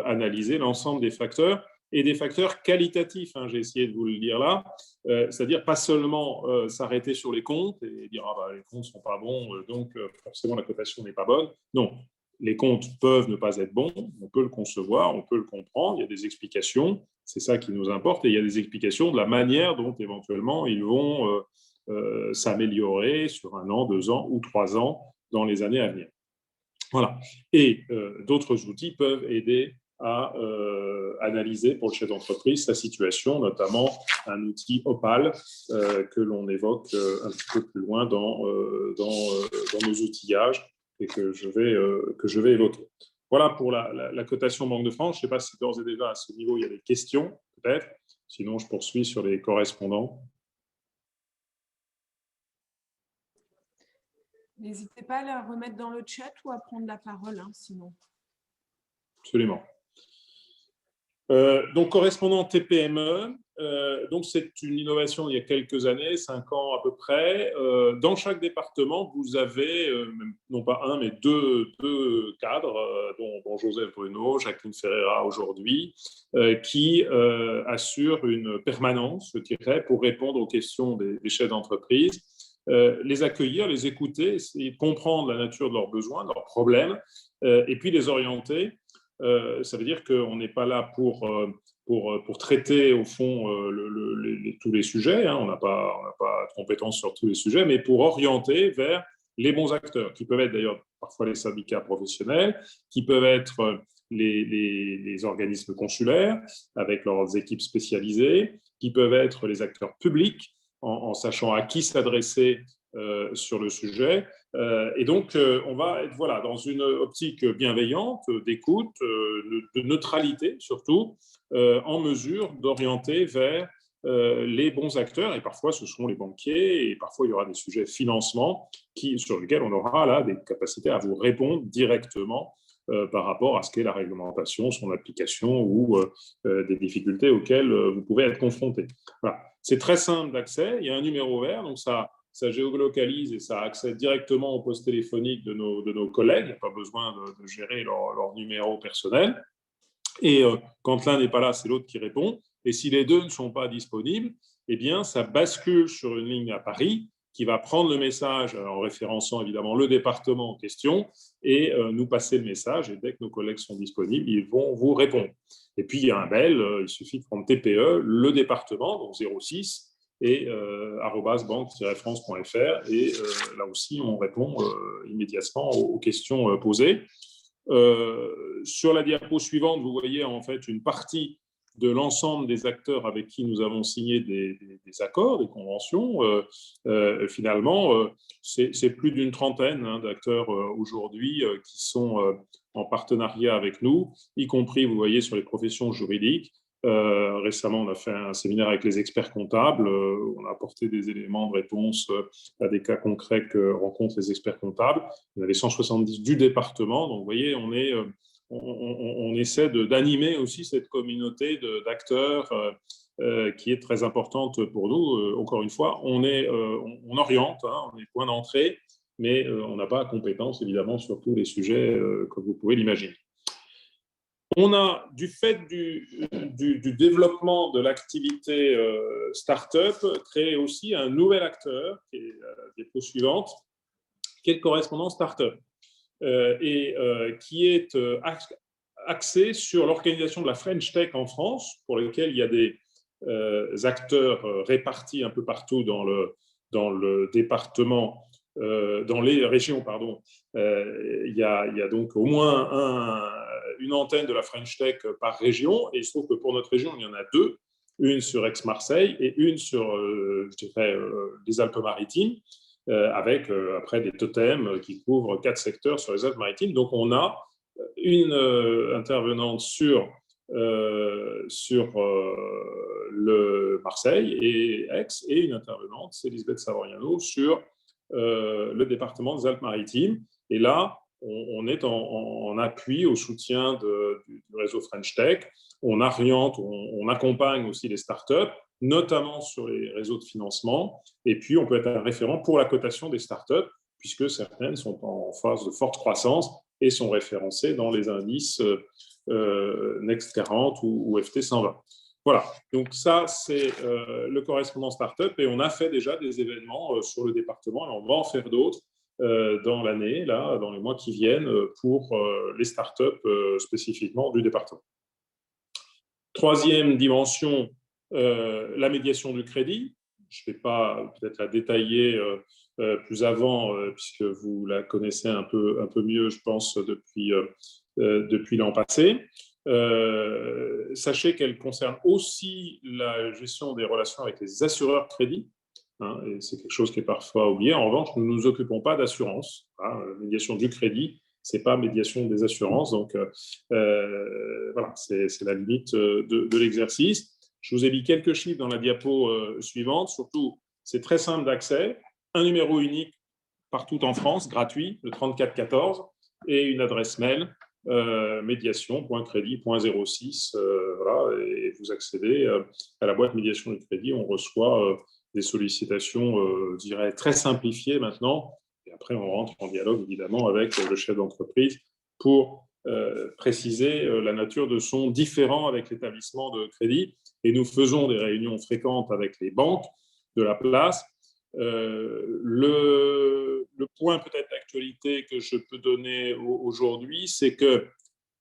analyser l'ensemble des facteurs et des facteurs qualitatifs. J'ai essayé de vous le dire là, c'est-à-dire pas seulement s'arrêter sur les comptes et dire les comptes ne sont pas bons, donc forcément la cotation n'est pas bonne. Non, les comptes peuvent ne pas être bons, on peut le concevoir, on peut le comprendre, il y a des explications, c'est ça qui nous importe, et il y a des explications de la manière dont éventuellement ils vont s'améliorer sur 1 an, 2 ans ou 3 ans dans les années à venir. Voilà. Et d'autres outils peuvent aider à analyser pour le chef d'entreprise sa situation, notamment un outil Opal que l'on évoque un petit peu plus loin dans nos outillages et que je vais évoquer. Voilà pour la cotation Banque de France. Je ne sais pas si d'ores et déjà à ce niveau il y a des questions, peut-être. Sinon, je poursuis sur les correspondants. N'hésitez pas à la remettre dans le chat ou à prendre la parole, sinon. Absolument. Donc, correspondant TPME, donc c'est une innovation il y a quelques années, 5 ans à peu près. Dans chaque département, vous avez, non pas un, mais deux cadres, dont Joseph Bruno, Jacqueline Ferreira aujourd'hui, qui assurent une permanence, je dirais, pour répondre aux questions des chefs d'entreprise, les accueillir, les écouter, essayer de comprendre la nature de leurs besoins, de leurs problèmes, et puis les orienter. Ça veut dire qu'on n'est pas là pour traiter au fond tous les sujets, on n'a pas de compétences sur tous les sujets, mais pour orienter vers les bons acteurs, qui peuvent être d'ailleurs parfois les syndicats professionnels, qui peuvent être les organismes consulaires avec leurs équipes spécialisées, qui peuvent être les acteurs publics en sachant à qui s'adresser sur le sujet. Et donc, on va être dans une optique bienveillante, d'écoute, de neutralité surtout, en mesure d'orienter vers les bons acteurs. Et parfois, ce seront les banquiers, et parfois, il y aura des sujets financement sur lesquels on aura là des capacités à vous répondre directement par rapport à ce qu'est la réglementation, son application ou des difficultés auxquelles vous pouvez être confronté. Voilà. C'est très simple d'accès. Il y a un numéro vert, donc ça géolocalise et ça accède directement au poste téléphonique de nos collègues. Il n'y a pas besoin de gérer leur numéro personnel. Et quand l'un n'est pas là, c'est l'autre qui répond. Et si les deux ne sont pas disponibles, eh bien, ça bascule sur une ligne à Paris qui va prendre le message en référençant évidemment le département en question et nous passer le message. Et dès que nos collègues sont disponibles, ils vont vous répondre. Et puis, il y a un bel, il suffit de prendre TPE, le département, donc 06, et @banque-france.fr. Et là aussi, on répond immédiatement aux questions posées. Sur la diapo suivante, vous voyez en fait une partie de l'ensemble des acteurs avec qui nous avons signé des accords, des conventions. Finalement, c'est plus d'une trentaine d'acteurs aujourd'hui qui sont en partenariat avec nous, y compris, vous voyez, sur les professions juridiques. Récemment, on a fait un séminaire avec les experts comptables. On a apporté des éléments de réponse à des cas concrets que rencontrent les experts comptables. Il y en avait 170 du département. Donc, vous voyez, on essaie d'animer aussi cette communauté d'acteurs qui est très importante pour nous. Encore une fois, on oriente, on est point d'entrée, mais on n'a pas compétence, évidemment, sur tous les sujets comme vous pouvez l'imaginer. On a, du fait du développement de l'activité start-up, créé aussi un nouvel acteur, qui est la diapo suivante, qui est le correspondant start-up, qui est axé sur l'organisation de la French Tech en France, pour lequel il y a des acteurs répartis un peu partout dans le département, dans les régions, pardon. Il y a donc au moins une antenne de la French Tech par région, et il se trouve que pour notre région, il y en a 2, une sur Aix-Marseille et une sur, je dirais, les Alpes-Maritimes, avec après des totems qui couvrent 4 secteurs sur les Alpes-Maritimes. Donc, on a une intervenante sur le Marseille et Aix, et une intervenante, c'est Elisabeth Savoriano, sur le département des Alpes-Maritimes. Et là, on est en appui au soutien du réseau French Tech. On oriente, on accompagne aussi les startups, notamment sur les réseaux de financement. Et puis, on peut être un référent pour la cotation des startups, puisque certaines sont en phase de forte croissance et sont référencées dans les indices Next 40 ou FT 120. Voilà, donc ça, c'est le correspondant startup, et on a fait déjà des événements sur le département, et on va en faire d'autres dans l'année, là, dans les mois qui viennent, pour les startups spécifiquement du département. Troisième dimension, la médiation du crédit. Je ne vais pas peut-être la détailler plus avant, puisque vous la connaissez un peu mieux, je pense, depuis l'an passé. Sachez qu'elle concerne aussi la gestion des relations avec les assureurs crédit, hein, et c'est quelque chose qui est parfois oublié. En revanche, nous ne nous occupons pas d'assurance. Hein, la médiation du crédit, ce n'est pas médiation des assurances. Donc, voilà, c'est la limite de l'exercice. Je vous ai mis quelques chiffres dans la diapo suivante. Surtout, c'est très simple d'accès. Un numéro unique partout en France, gratuit, le 3414, et une adresse mail, médiation.crédit.06. Voilà, et vous accédez à la boîte médiation du crédit. On reçoit des sollicitations, je dirais, très simplifiées maintenant. Et après, on rentre en dialogue, évidemment, avec le chef d'entreprise pour préciser la nature de son différend avec l'établissement de crédit. Et nous faisons des réunions fréquentes avec les banques de la place. Le point peut-être d'actualité que je peux donner aujourd'hui, c'est que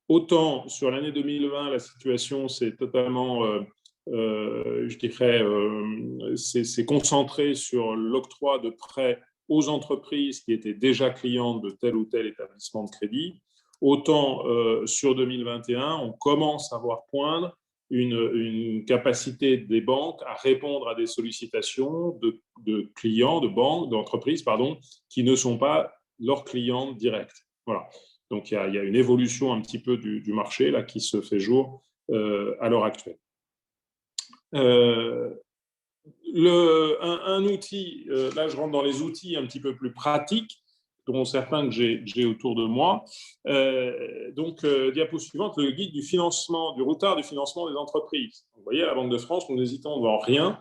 autant sur l'année 2020, la situation s'est totalement, je dirais, c'est concentré sur l'octroi de prêts aux entreprises qui étaient déjà clientes de tel ou tel établissement de crédit. Autant sur 2021, on commence à voir poindre une capacité des banques à répondre à des sollicitations de clients, de banques, d'entreprises, pardon, qui ne sont pas leurs clients directs. Voilà. Donc, il y a une évolution un petit peu du marché là, qui se fait jour à l'heure actuelle. Un outil, là je rentre dans les outils un petit peu plus pratiques, dont certains que j'ai autour de moi. Diapo suivante, le guide du financement, du routard du financement des entreprises. Vous voyez, à la Banque de France, nous n'hésitons devant rien.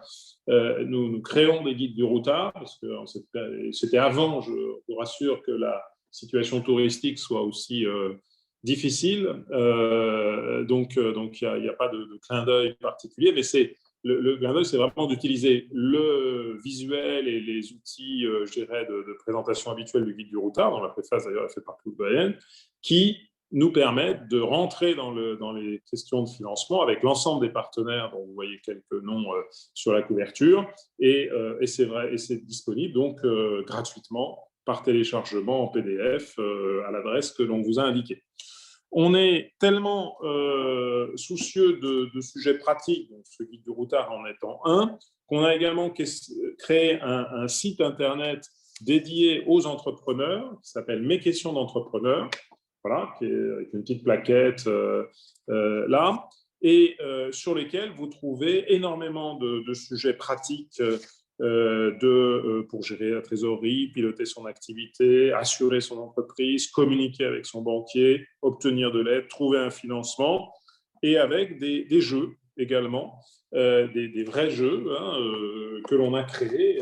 Nous créons des guides du routard, parce que c'était avant, je vous rassure, que la situation touristique soit aussi difficile. Donc, il n'y a pas de clin d'œil particulier, mais le clin d'œil, c'est vraiment d'utiliser le visuel et les outils, je dirais, de présentation habituelle du guide du routard, dont la préface d'ailleurs est faite par Claude Bayen, qui nous permettent de rentrer dans les questions de financement avec l'ensemble des partenaires, dont vous voyez quelques noms sur la couverture, et c'est vrai, et c'est disponible donc gratuitement par téléchargement en PDF à l'adresse que l'on vous a indiquée. On est tellement soucieux de sujets pratiques, donc ce guide du routard en étant un, qu'on a également créé un site internet dédié aux entrepreneurs qui s'appelle Mes questions d'entrepreneurs, voilà, qui est avec une petite plaquette là, et sur lesquels vous trouvez énormément de sujets pratiques pour gérer la trésorerie, piloter son activité, assurer son entreprise, communiquer avec son banquier, obtenir de l'aide, trouver un financement, et avec des jeux également, des vrais jeux que l'on a créés,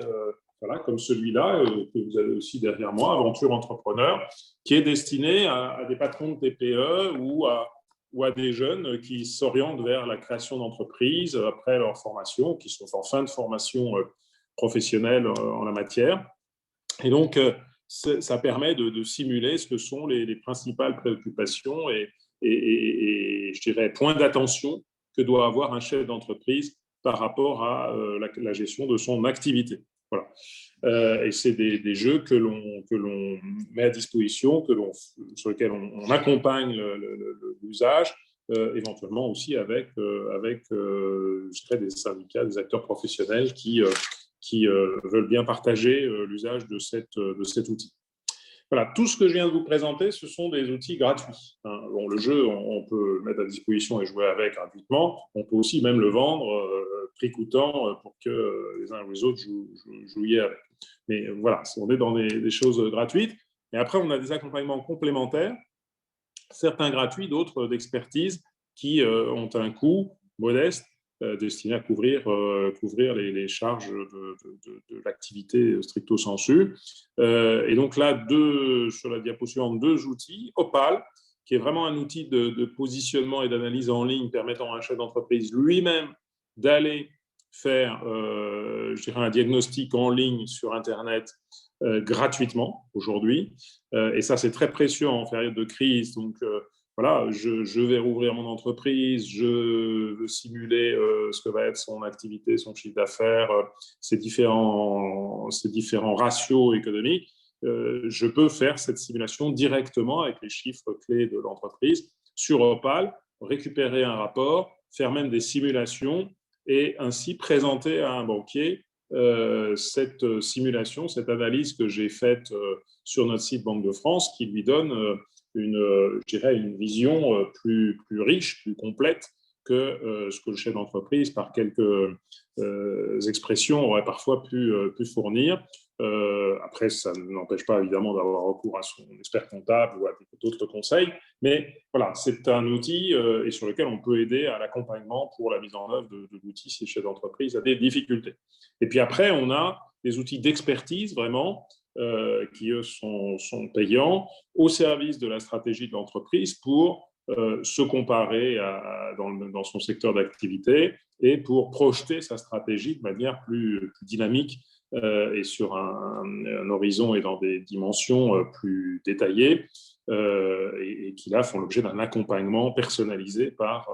voilà, comme celui-là que vous avez aussi derrière moi, Aventure Entrepreneur, qui est destiné à des patrons de TPE ou à des jeunes qui s'orientent vers la création d'entreprises après leur formation, qui sont en fin de formation professionnels en la matière. Et donc, ça permet de simuler ce que sont les principales préoccupations et je dirais, points d'attention que doit avoir un chef d'entreprise par rapport à la gestion de son activité. Voilà. Et c'est des jeux que l'on met à disposition, sur lesquels on accompagne l'usage, éventuellement aussi avec je dirais, des syndicats, des acteurs professionnels qui veulent bien partager l'usage de cet outil. Voilà, tout ce que je viens de vous présenter, ce sont des outils gratuits. Le jeu, on peut le mettre à disposition et jouer avec gratuitement. On peut aussi même le vendre prix coûtant pour que les uns ou les autres jouiez avec. Mais voilà, on est dans des choses gratuites. Et après, on a des accompagnements complémentaires, certains gratuits, d'autres d'expertise, qui ont un coût modeste destiné à couvrir les charges de l'activité stricto sensu. Et donc là, sur la diapo suivante, 2 outils. Opal, qui est vraiment un outil de positionnement et d'analyse en ligne permettant à un chef d'entreprise lui-même d'aller faire je dirais un diagnostic en ligne sur Internet gratuitement aujourd'hui. Et ça, c'est très précieux en période de crise. Donc, voilà, je vais rouvrir mon entreprise, je veux simuler ce que va être son activité, son chiffre d'affaires, ses différents ratios économiques. Je peux faire cette simulation directement avec les chiffres clés de l'entreprise sur Opal, récupérer un rapport, faire même des simulations et ainsi présenter à un banquier cette simulation, cette analyse que j'ai faite sur notre site Banque de France qui lui donne je dirais une vision plus riche, plus complète que ce que le chef d'entreprise, par quelques expressions, aurait parfois pu fournir. Après, ça n'empêche pas évidemment d'avoir recours à son expert comptable ou à d'autres conseils, mais voilà, c'est un outil et sur lequel on peut aider à l'accompagnement pour la mise en œuvre de l'outil si le chef d'entreprise a des difficultés. Et puis après, on a des outils d'expertise vraiment qui, eux, sont payants au service de la stratégie de l'entreprise pour se comparer dans son secteur d'activité et pour projeter sa stratégie de manière plus dynamique et sur un horizon et dans des dimensions plus détaillées et qui, là, font l'objet d'un accompagnement personnalisé par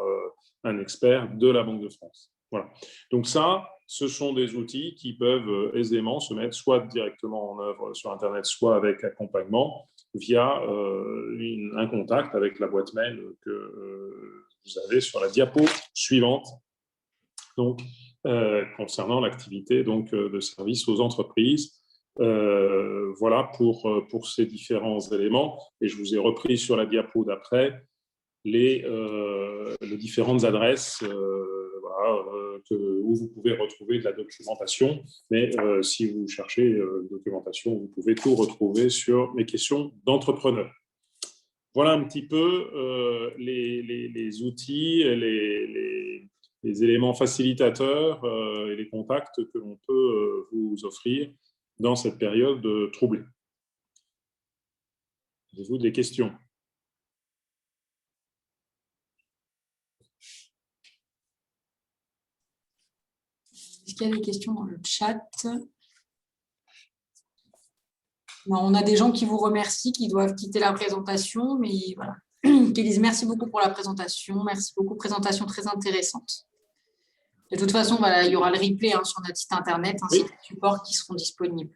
un expert de la Banque de France. Voilà. Donc ça, ce sont des outils qui peuvent aisément se mettre soit directement en œuvre sur Internet, soit avec accompagnement via un contact avec la boîte mail que vous avez sur la diapo suivante. Donc, concernant l'activité de service aux entreprises. Voilà pour ces différents éléments. Et je vous ai repris sur la diapo d'après les différentes adresses où vous pouvez retrouver de la documentation. Mais si vous cherchez documentation, vous pouvez tout retrouver sur mes questions d'entrepreneurs. Voilà un petit peu les outils, les éléments facilitateurs et les contacts que l'on peut vous offrir dans cette période troublée. Avez-vous des questions ? Est-ce qu'il y a des questions dans le chat ? On a des gens qui vous remercient, qui doivent quitter la présentation, mais voilà. Qui disent merci beaucoup pour la présentation, merci beaucoup, présentation très intéressante. De toute façon, voilà, il y aura le replay sur notre site internet, ainsi que les supports qui seront disponibles.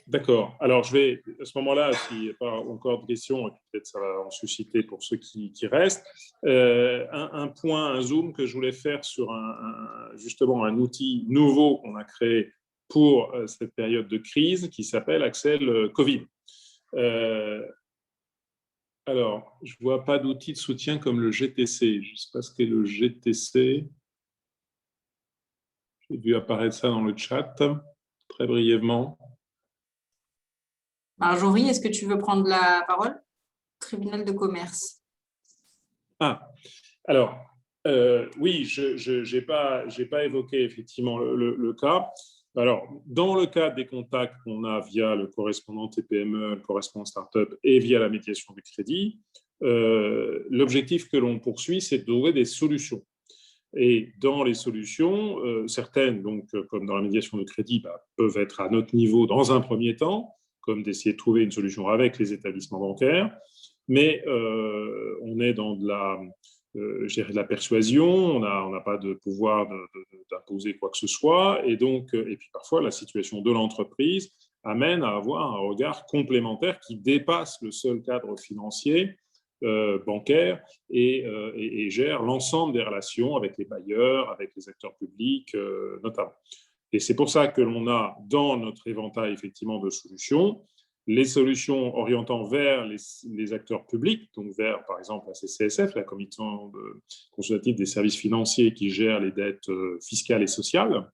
D'accord. Alors, je vais, à ce moment-là, s'il n'y a pas encore de questions, peut-être ça va en susciter pour ceux qui restent, un point, un zoom que je voulais faire sur justement un outil nouveau qu'on a créé pour cette période de crise qui s'appelle Axel Covid. Alors, je ne vois pas d'outil de soutien comme le GTC. Je ne sais pas ce qu'est le GTC. J'ai dû apparaître ça dans le chat, très brièvement. Marjorie, est-ce que tu veux prendre la parole ? Tribunal de commerce. Ah, alors, oui, je n'ai pas évoqué effectivement le cas. Alors, dans le cadre des contacts qu'on a via le correspondant TPME, le correspondant Startup et via la médiation du crédit, l'objectif que l'on poursuit, c'est de trouver des solutions. Et dans les solutions, certaines, donc, comme dans la médiation de crédit, peuvent être à notre niveau dans un premier temps, comme d'essayer de trouver une solution avec les établissements bancaires. Mais on est dans de la persuasion, on n'a pas de pouvoir d'imposer quoi que ce soit. Et puis parfois, la situation de l'entreprise amène à avoir un regard complémentaire qui dépasse le seul cadre financier bancaire et gère l'ensemble des relations avec les bailleurs, avec les acteurs publics notamment. Et c'est pour ça que l'on a dans notre éventail effectivement de solutions les solutions orientant vers les acteurs publics, donc vers, par exemple, la CCSF, la Commission consultative des services financiers qui gère les dettes fiscales et sociales,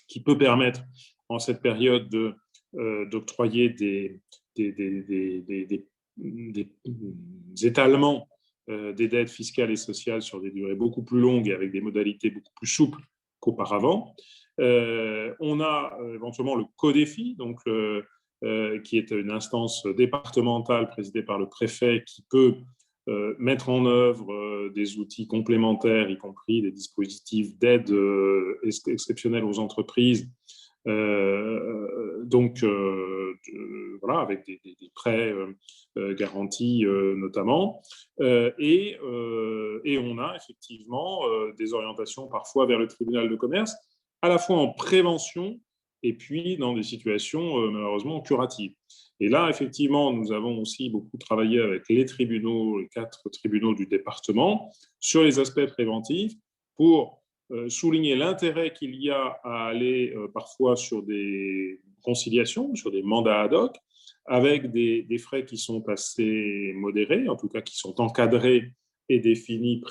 qui peut permettre, en cette période, d'octroyer des étalements des dettes fiscales et sociales sur des durées beaucoup plus longues et avec des modalités beaucoup plus souples qu'auparavant. On a éventuellement le CODEFI, donc qui est une instance départementale présidée par le préfet qui peut mettre en œuvre des outils complémentaires, y compris des dispositifs d'aide exceptionnels aux entreprises, voilà, avec des prêts garantis notamment. Et on a effectivement des orientations parfois vers le tribunal de commerce, à la fois en prévention et puis dans des situations malheureusement curatives. Et là, effectivement, nous avons aussi beaucoup travaillé avec les tribunaux, les 4 tribunaux du département, sur les aspects préventifs pour souligner l'intérêt qu'il y a à aller parfois sur des conciliations, sur des mandats ad hoc, avec des frais qui sont assez modérés, en tout cas qui sont encadrés et définis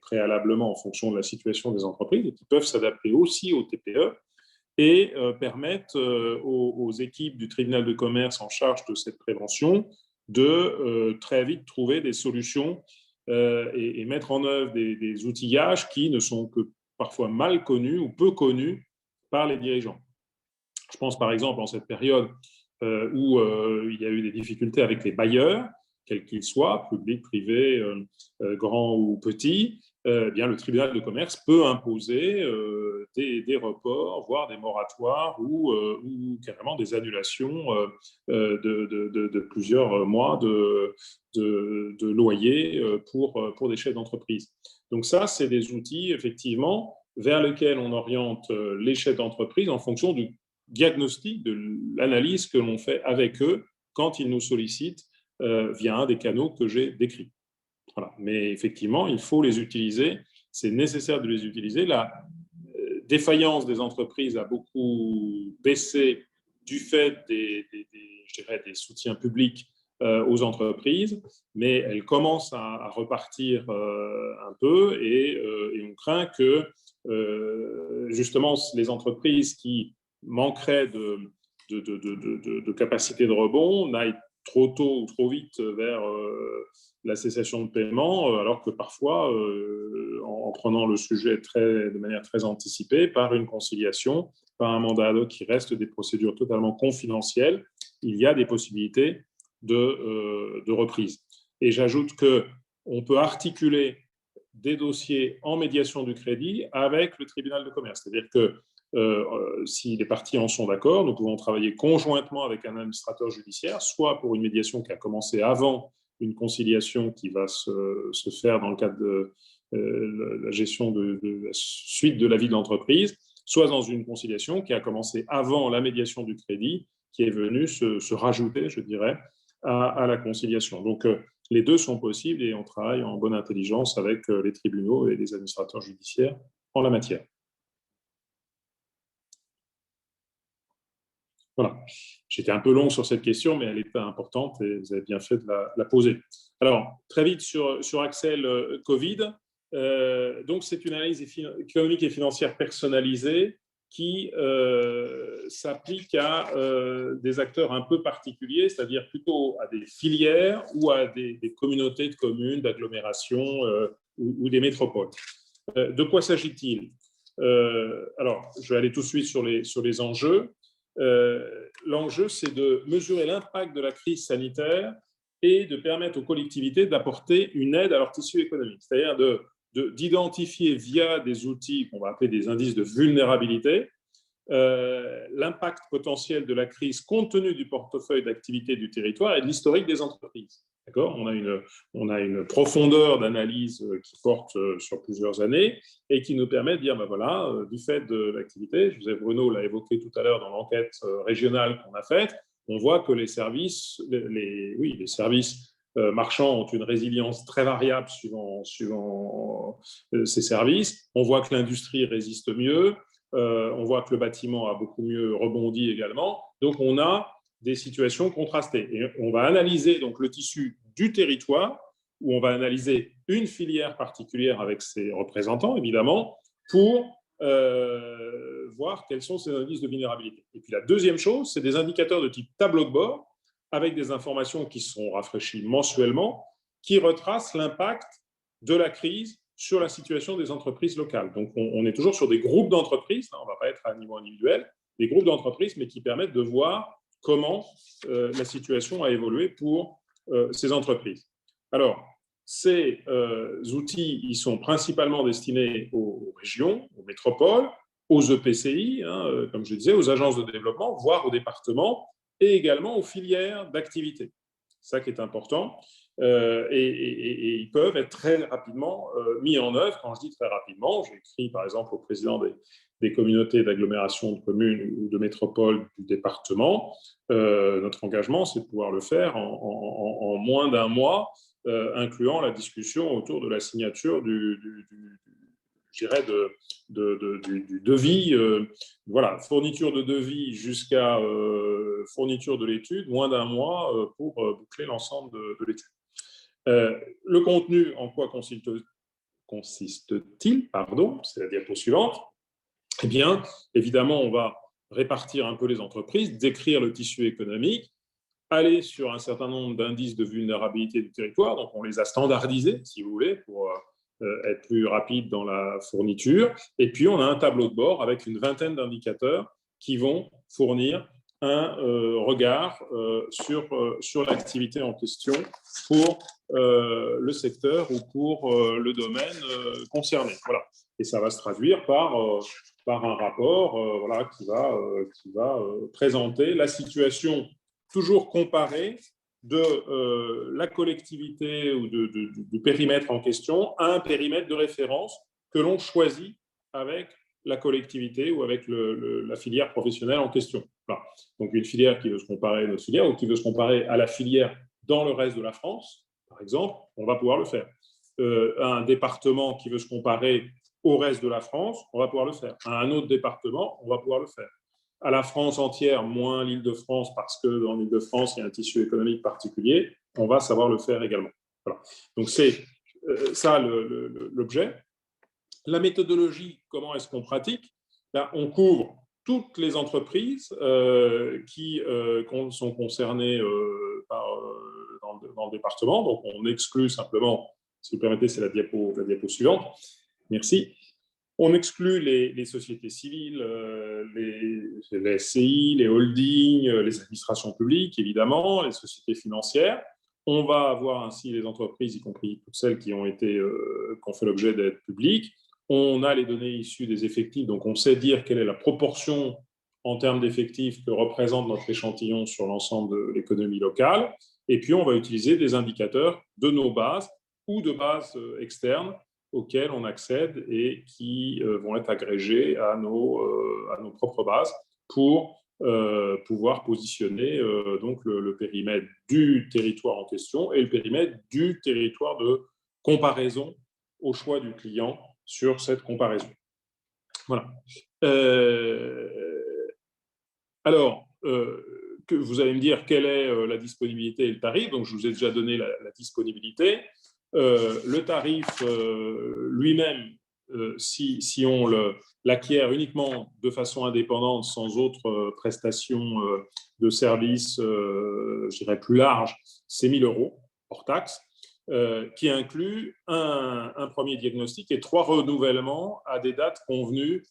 préalablement en fonction de la situation des entreprises et qui peuvent s'adapter aussi aux TPE et permettent aux équipes du tribunal de commerce en charge de cette prévention de très vite trouver des solutions et mettre en œuvre des outillages qui ne sont que parfois mal connus ou peu connus par les dirigeants. Je pense par exemple en cette période où il y a eu des difficultés avec les bailleurs, quels qu'ils soient, publics, privés, grands ou petits, bien, le tribunal de commerce peut imposer des reports, voire des moratoires ou carrément des annulations de plusieurs mois de loyer pour des chefs d'entreprise. Donc ça, c'est des outils, effectivement, vers lesquels on oriente les chefs d'entreprise en fonction du diagnostic, de l'analyse que l'on fait avec eux quand ils nous sollicitent via un des canaux que j'ai décrits. Voilà. Mais effectivement, il faut les utiliser, c'est nécessaire de les utiliser. La défaillance des entreprises a beaucoup baissé du fait des soutiens publics aux entreprises, mais elle commence à repartir un peu et on craint que justement les entreprises qui manqueraient de capacité de rebond n'aillent trop tôt ou trop vite vers la cessation de paiement, alors que parfois, en prenant le sujet de manière très anticipée, par une conciliation, par un mandat ad hoc qui reste des procédures totalement confidentielles, il y a des possibilités de reprise. Et j'ajoute qu'on peut articuler des dossiers en médiation du crédit avec le tribunal de commerce. C'est-à-dire que si les parties en sont d'accord, nous pouvons travailler conjointement avec un administrateur judiciaire, soit pour une médiation qui a commencé avant une conciliation qui va se faire dans le cadre de la gestion de la suite de la vie de l'entreprise, soit dans une conciliation qui a commencé avant la médiation du crédit, qui est venue se rajouter, je dirais, à la conciliation. Donc, les deux sont possibles et on travaille en bonne intelligence avec les tribunaux et les administrateurs judiciaires en la matière. Voilà. J'étais un peu long sur cette question, mais elle était importante et vous avez bien fait de la poser. Alors, très vite sur Axel Covid. Donc, c'est une analyse économique et financière personnalisée qui s'applique à des acteurs un peu particuliers, c'est-à-dire plutôt à des filières ou à des communautés de communes, d'agglomérations ou des métropoles. De quoi s'agit-il? Alors, je vais aller tout de suite sur les enjeux. L'enjeu, c'est de mesurer l'impact de la crise sanitaire et de permettre aux collectivités d'apporter une aide à leur tissu économique, c'est-à-dire d'identifier via des outils qu'on va appeler des indices de vulnérabilité l'impact potentiel de la crise compte tenu du portefeuille d'activité du territoire et de l'historique des entreprises. D'accord ? On a une profondeur d'analyse qui porte sur plusieurs années et qui nous permet de dire, ben voilà, du fait de l'activité, Joseph Bruno l'a évoqué tout à l'heure dans l'enquête régionale qu'on a faite, on voit que les services marchands ont une résilience très variable suivant ces services. On voit que l'industrie résiste mieux. On voit que le bâtiment a beaucoup mieux rebondi également. Donc, on a des situations contrastées. Et on va analyser donc le tissu du territoire, où on va analyser une filière particulière avec ses représentants, évidemment, pour voir quels sont ces indices de vulnérabilité. Et puis la deuxième chose, c'est des indicateurs de type tableau de bord, avec des informations qui sont rafraîchies mensuellement, qui retracent l'impact de la crise sur la situation des entreprises locales. Donc, on est toujours sur des groupes d'entreprises, on ne va pas être à un niveau individuel, des groupes d'entreprises, mais qui permettent de voir comment la situation a évolué pour ces entreprises. Alors, ces outils, ils sont principalement destinés aux régions, aux métropoles, aux EPCI, comme je disais, aux agences de développement, voire aux départements, et également aux filières d'activité. C'est ça qui est important. Et ils peuvent être très rapidement mis en œuvre. Quand je dis très rapidement, j'écris par exemple au président des communautés d'agglomération de communes ou de métropole du département. Notre engagement, c'est de pouvoir le faire en moins d'un mois, incluant la discussion autour de la signature du devis, voilà, fourniture de devis jusqu'à fourniture de l'étude, moins d'un mois pour boucler l'ensemble de l'étude. Le contenu, en quoi consiste-t-il? Pardon, c'est la diapo suivante. Eh bien, évidemment, on va répartir un peu les entreprises, décrire le tissu économique, aller sur un certain nombre d'indices de vulnérabilité du territoire. Donc, on les a standardisés, si vous voulez, pour être plus rapide dans la fourniture. Et puis, on a un tableau de bord avec une vingtaine d'indicateurs qui vont fournir un regard sur l'activité en question pour le secteur ou pour le domaine concerné. Voilà. Et ça va se traduire par un rapport voilà, qui va présenter la situation toujours comparée de la collectivité ou du périmètre en question à un périmètre de référence que l'on choisit avec la collectivité ou avec la filière professionnelle en question. Voilà. Donc, une filière qui veut se comparer à une autre filière ou qui veut se comparer à la filière dans le reste de la France, par exemple, on va pouvoir le faire. Un département qui veut se comparer au reste de la France, on va pouvoir le faire. À un autre département, on va pouvoir le faire. À la France entière, moins l'Île-de-France, parce que dans l'Île-de-France, il y a un tissu économique particulier, on va savoir le faire également. Voilà. Donc, c'est ça l'objet. La méthodologie, comment est-ce qu'on pratique? Là, on couvre toutes les entreprises qui sont concernées dans le département. Donc, on exclut simplement, si vous permettez, c'est la diapo suivante. Merci. On exclut les sociétés civiles, les SCI, les holdings, les administrations publiques, évidemment, les sociétés financières. On va avoir ainsi les entreprises, y compris toutes celles qui ont fait l'objet d'aides publiques. On a les données issues des effectifs, donc on sait dire quelle est la proportion en termes d'effectifs que représente notre échantillon sur l'ensemble de l'économie locale. Et puis, on va utiliser des indicateurs de nos bases ou de bases externes auxquelles on accède et qui vont être agrégés à nos propres bases pour pouvoir positionner donc le périmètre du territoire en question et le périmètre du territoire de comparaison au choix du client sur cette comparaison. Voilà. Alors, que vous allez me dire quelle est la disponibilité et le tarif. Donc, je vous ai déjà donné la disponibilité. Le tarif lui-même, si on l'acquiert uniquement de façon indépendante, sans autre prestation de service, je dirais plus large, c'est 1 000 € hors taxe, qui inclut un premier diagnostic et 3 renouvellements à des dates convenues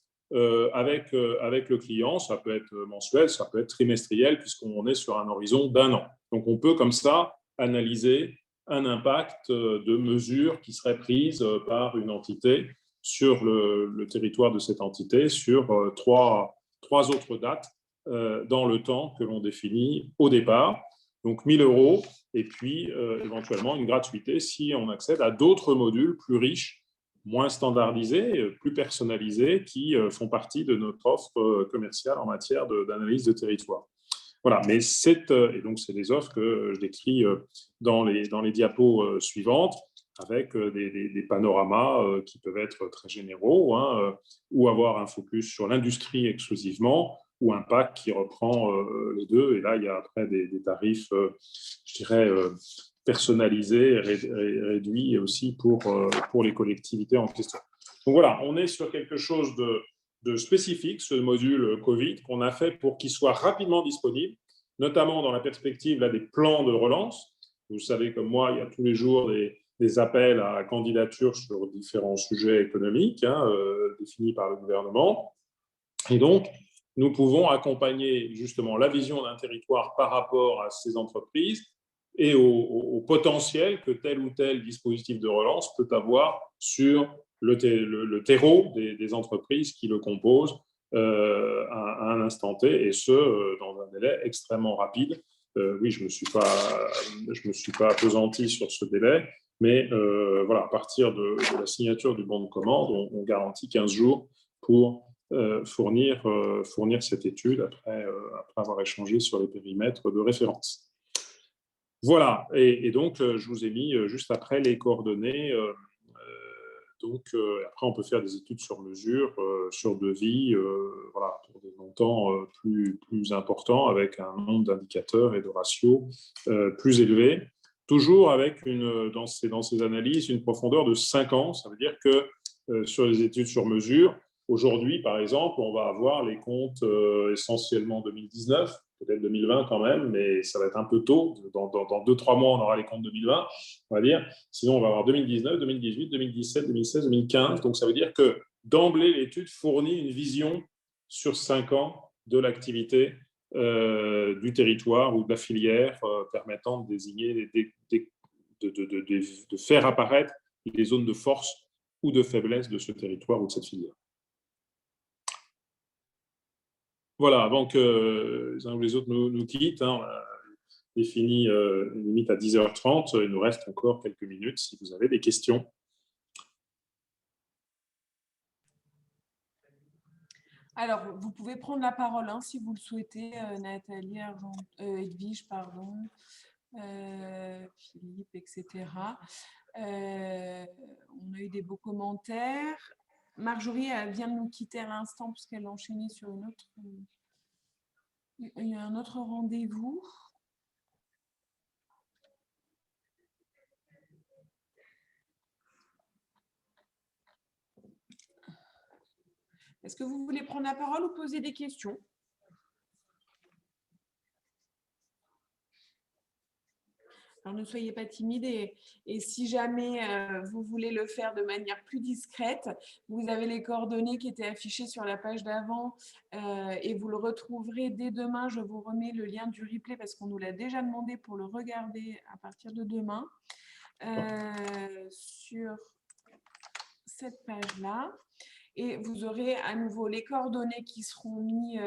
avec le client. Ça peut être mensuel, ça peut être trimestriel, puisqu'on est sur un horizon d'1 an. Donc, on peut comme ça analyser un impact de mesures qui seraient prises par une entité sur le territoire de cette entité sur trois autres dates dans le temps que l'on définit au départ. Donc 1 000 € et puis éventuellement une gratuité si on accède à d'autres modules plus riches, moins standardisés, plus personnalisés, qui font partie de notre offre commerciale en matière d'analyse de territoire. Voilà, mais et donc c'est des offres que je décris dans les diapos suivantes, avec des panoramas qui peuvent être très généraux, ou avoir un focus sur l'industrie exclusivement, ou un pack qui reprend les deux. Et là, il y a après des tarifs, je dirais, personnalisés, réduits aussi pour les collectivités en question. Donc voilà, on est sur quelque chose de spécifique, ce module Covid, qu'on a fait pour qu'il soit rapidement disponible, notamment dans la perspective là, des plans de relance. Vous savez, comme moi, il y a tous les jours des appels à candidature sur différents sujets économiques définis par le gouvernement. Et donc, nous pouvons accompagner justement la vision d'un territoire par rapport à ces entreprises et au potentiel que tel ou tel dispositif de relance peut avoir sur le terreau des entreprises qui le composent à un instant T, et ce, dans un délai extrêmement rapide. Oui, je me suis pas appesanti sur ce délai, mais voilà, à partir de la signature du bon de commande, on garantit 15 jours pour fournir cette étude après avoir échangé sur les périmètres de référence. Voilà, et donc je vous ai mis juste après les coordonnées. Après, on peut faire des études sur mesure, sur devis, voilà, pour des montants plus importants, avec un nombre d'indicateurs et de ratios plus élevés. Toujours avec, dans ces analyses, une profondeur de 5 ans. Ça veut dire que sur les études sur mesure, aujourd'hui, par exemple, on va avoir les comptes essentiellement 2019, peut-être 2020 quand même, mais ça va être un peu tôt. Dans 2-3 mois, on aura les comptes 2020, on va dire. Sinon, on va avoir 2019, 2018, 2017, 2016, 2015. Donc, ça veut dire que d'emblée, l'étude fournit une vision sur 5 ans de l'activité du territoire ou de la filière permettant de désigner, de faire apparaître les zones de force ou de faiblesse de ce territoire ou de cette filière. Voilà, avant que les uns ou les autres nous quittent, on a défini une limite à 10h30. Il nous reste encore quelques minutes si vous avez des questions. Alors, vous pouvez prendre la parole si vous le souhaitez, Nathalie, Edwige, pardon, Philippe, etc. On a eu des beaux commentaires. Marjorie, elle vient de nous quitter à l'instant puisqu'elle a enchaîné sur un autre rendez-vous. Est-ce que vous voulez prendre la parole ou poser des questions? Alors, ne soyez pas timide et si jamais vous voulez le faire de manière plus discrète, vous avez les coordonnées qui étaient affichées sur la page d'avant et vous le retrouverez dès demain. Je vous remets le lien du replay parce qu'on nous l'a déjà demandé pour le regarder à partir de demain sur cette page-là. Et vous aurez à nouveau les coordonnées qui seront mises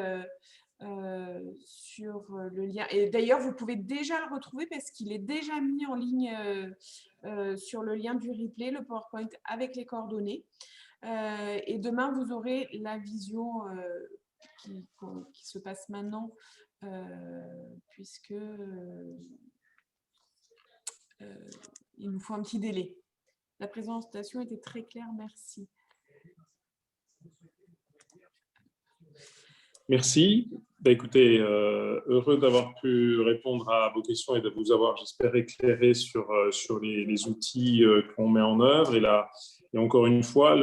sur le lien. Et d'ailleurs, vous pouvez déjà le retrouver parce qu'il est déjà mis en ligne sur le lien du replay, le PowerPoint avec les coordonnées. Et demain, vous aurez la visio qui se passe maintenant puisque il nous faut un petit délai. La présentation était très claire, merci. Merci. Écoutez, heureux d'avoir pu répondre à vos questions et de vous avoir, j'espère, éclairé sur les outils qu'on met en œuvre. Et encore une fois,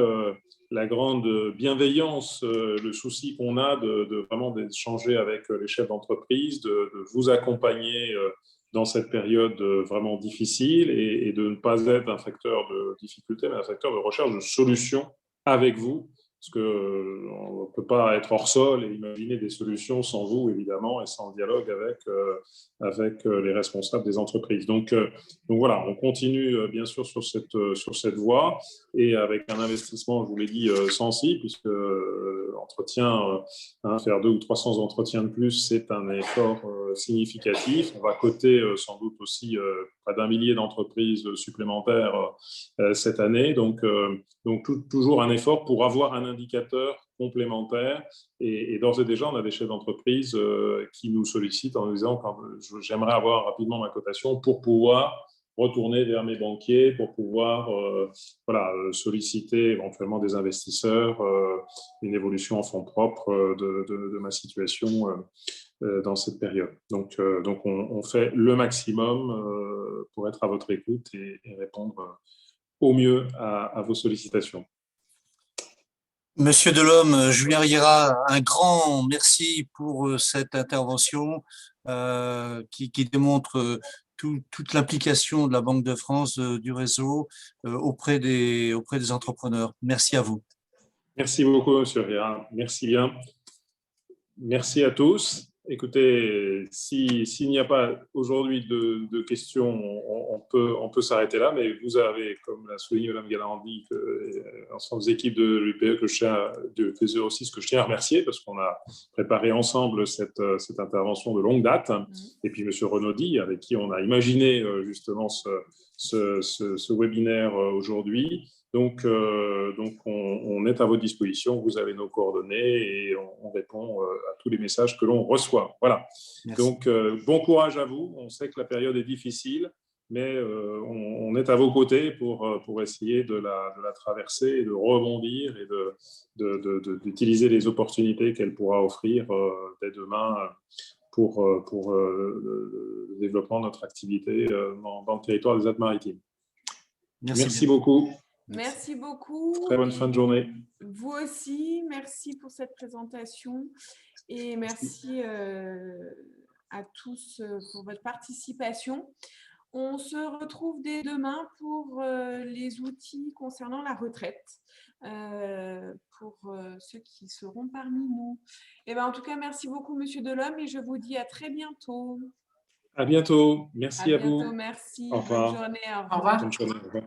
la grande bienveillance, le souci qu'on a vraiment d'échanger avec les chefs d'entreprise, de vous accompagner dans cette période vraiment difficile et de ne pas être un facteur de difficulté, mais un facteur de recherche de solutions avec vous. Parce qu'on ne peut pas être hors sol et imaginer des solutions sans vous, évidemment, et sans dialogue avec les responsables des entreprises. Donc voilà, on continue bien sûr sur cette voie et avec un investissement, je vous l'ai dit, sensible, puisque faire 200 ou 300 entretiens de plus, c'est un effort significatif. On va coter sans doute aussi près d'1 millier d'entreprises supplémentaires cette année. Donc toujours un effort pour avoir un indicateur complémentaire. Et d'ores et déjà, on a des chefs d'entreprise qui nous sollicitent en nous disant « j'aimerais avoir rapidement ma cotation pour pouvoir retourner vers mes banquiers pour pouvoir solliciter éventuellement des investisseurs, une évolution en fonds propres de ma situation dans cette période. Donc on fait le maximum pour être à votre écoute et répondre au mieux à vos sollicitations. Monsieur Delhomme, Julien Riera, un grand merci pour cette intervention qui démontre toute l'implication de la Banque de France, du réseau auprès des entrepreneurs. Merci à vous. Merci beaucoup, monsieur Riera. Merci bien. Merci à tous. Écoutez, s'il n'y a pas aujourd'hui de questions, on peut s'arrêter là, mais vous avez, comme l'a souligné Mme Galandi, l'ensemble des équipes de l'UPE, de FESE6, que je tiens à remercier parce qu'on a préparé ensemble cette intervention de longue date. Et puis M. Renaudy, avec qui on a imaginé justement ce webinaire aujourd'hui. Donc, on est à votre disposition, vous avez nos coordonnées et on répond à tous les messages que l'on reçoit. Voilà. Merci. Donc, bon courage à vous. On sait que la période est difficile, mais on est à vos côtés pour essayer de la traverser et de rebondir et d'utiliser les opportunités qu'elle pourra offrir dès demain pour le développement de notre activité dans le territoire des Alpes-Maritimes. Merci beaucoup. Merci beaucoup. Très bonne fin de journée. Vous aussi, merci pour cette présentation et merci à tous pour votre participation. On se retrouve dès demain pour les outils concernant la retraite, pour ceux qui seront parmi nous. Et en tout cas, merci beaucoup, Monsieur Delhomme, et je vous dis à très bientôt. À bientôt. Merci à vous. Merci. Au revoir. Bonne journée. Au revoir. Bonne journée. Au revoir.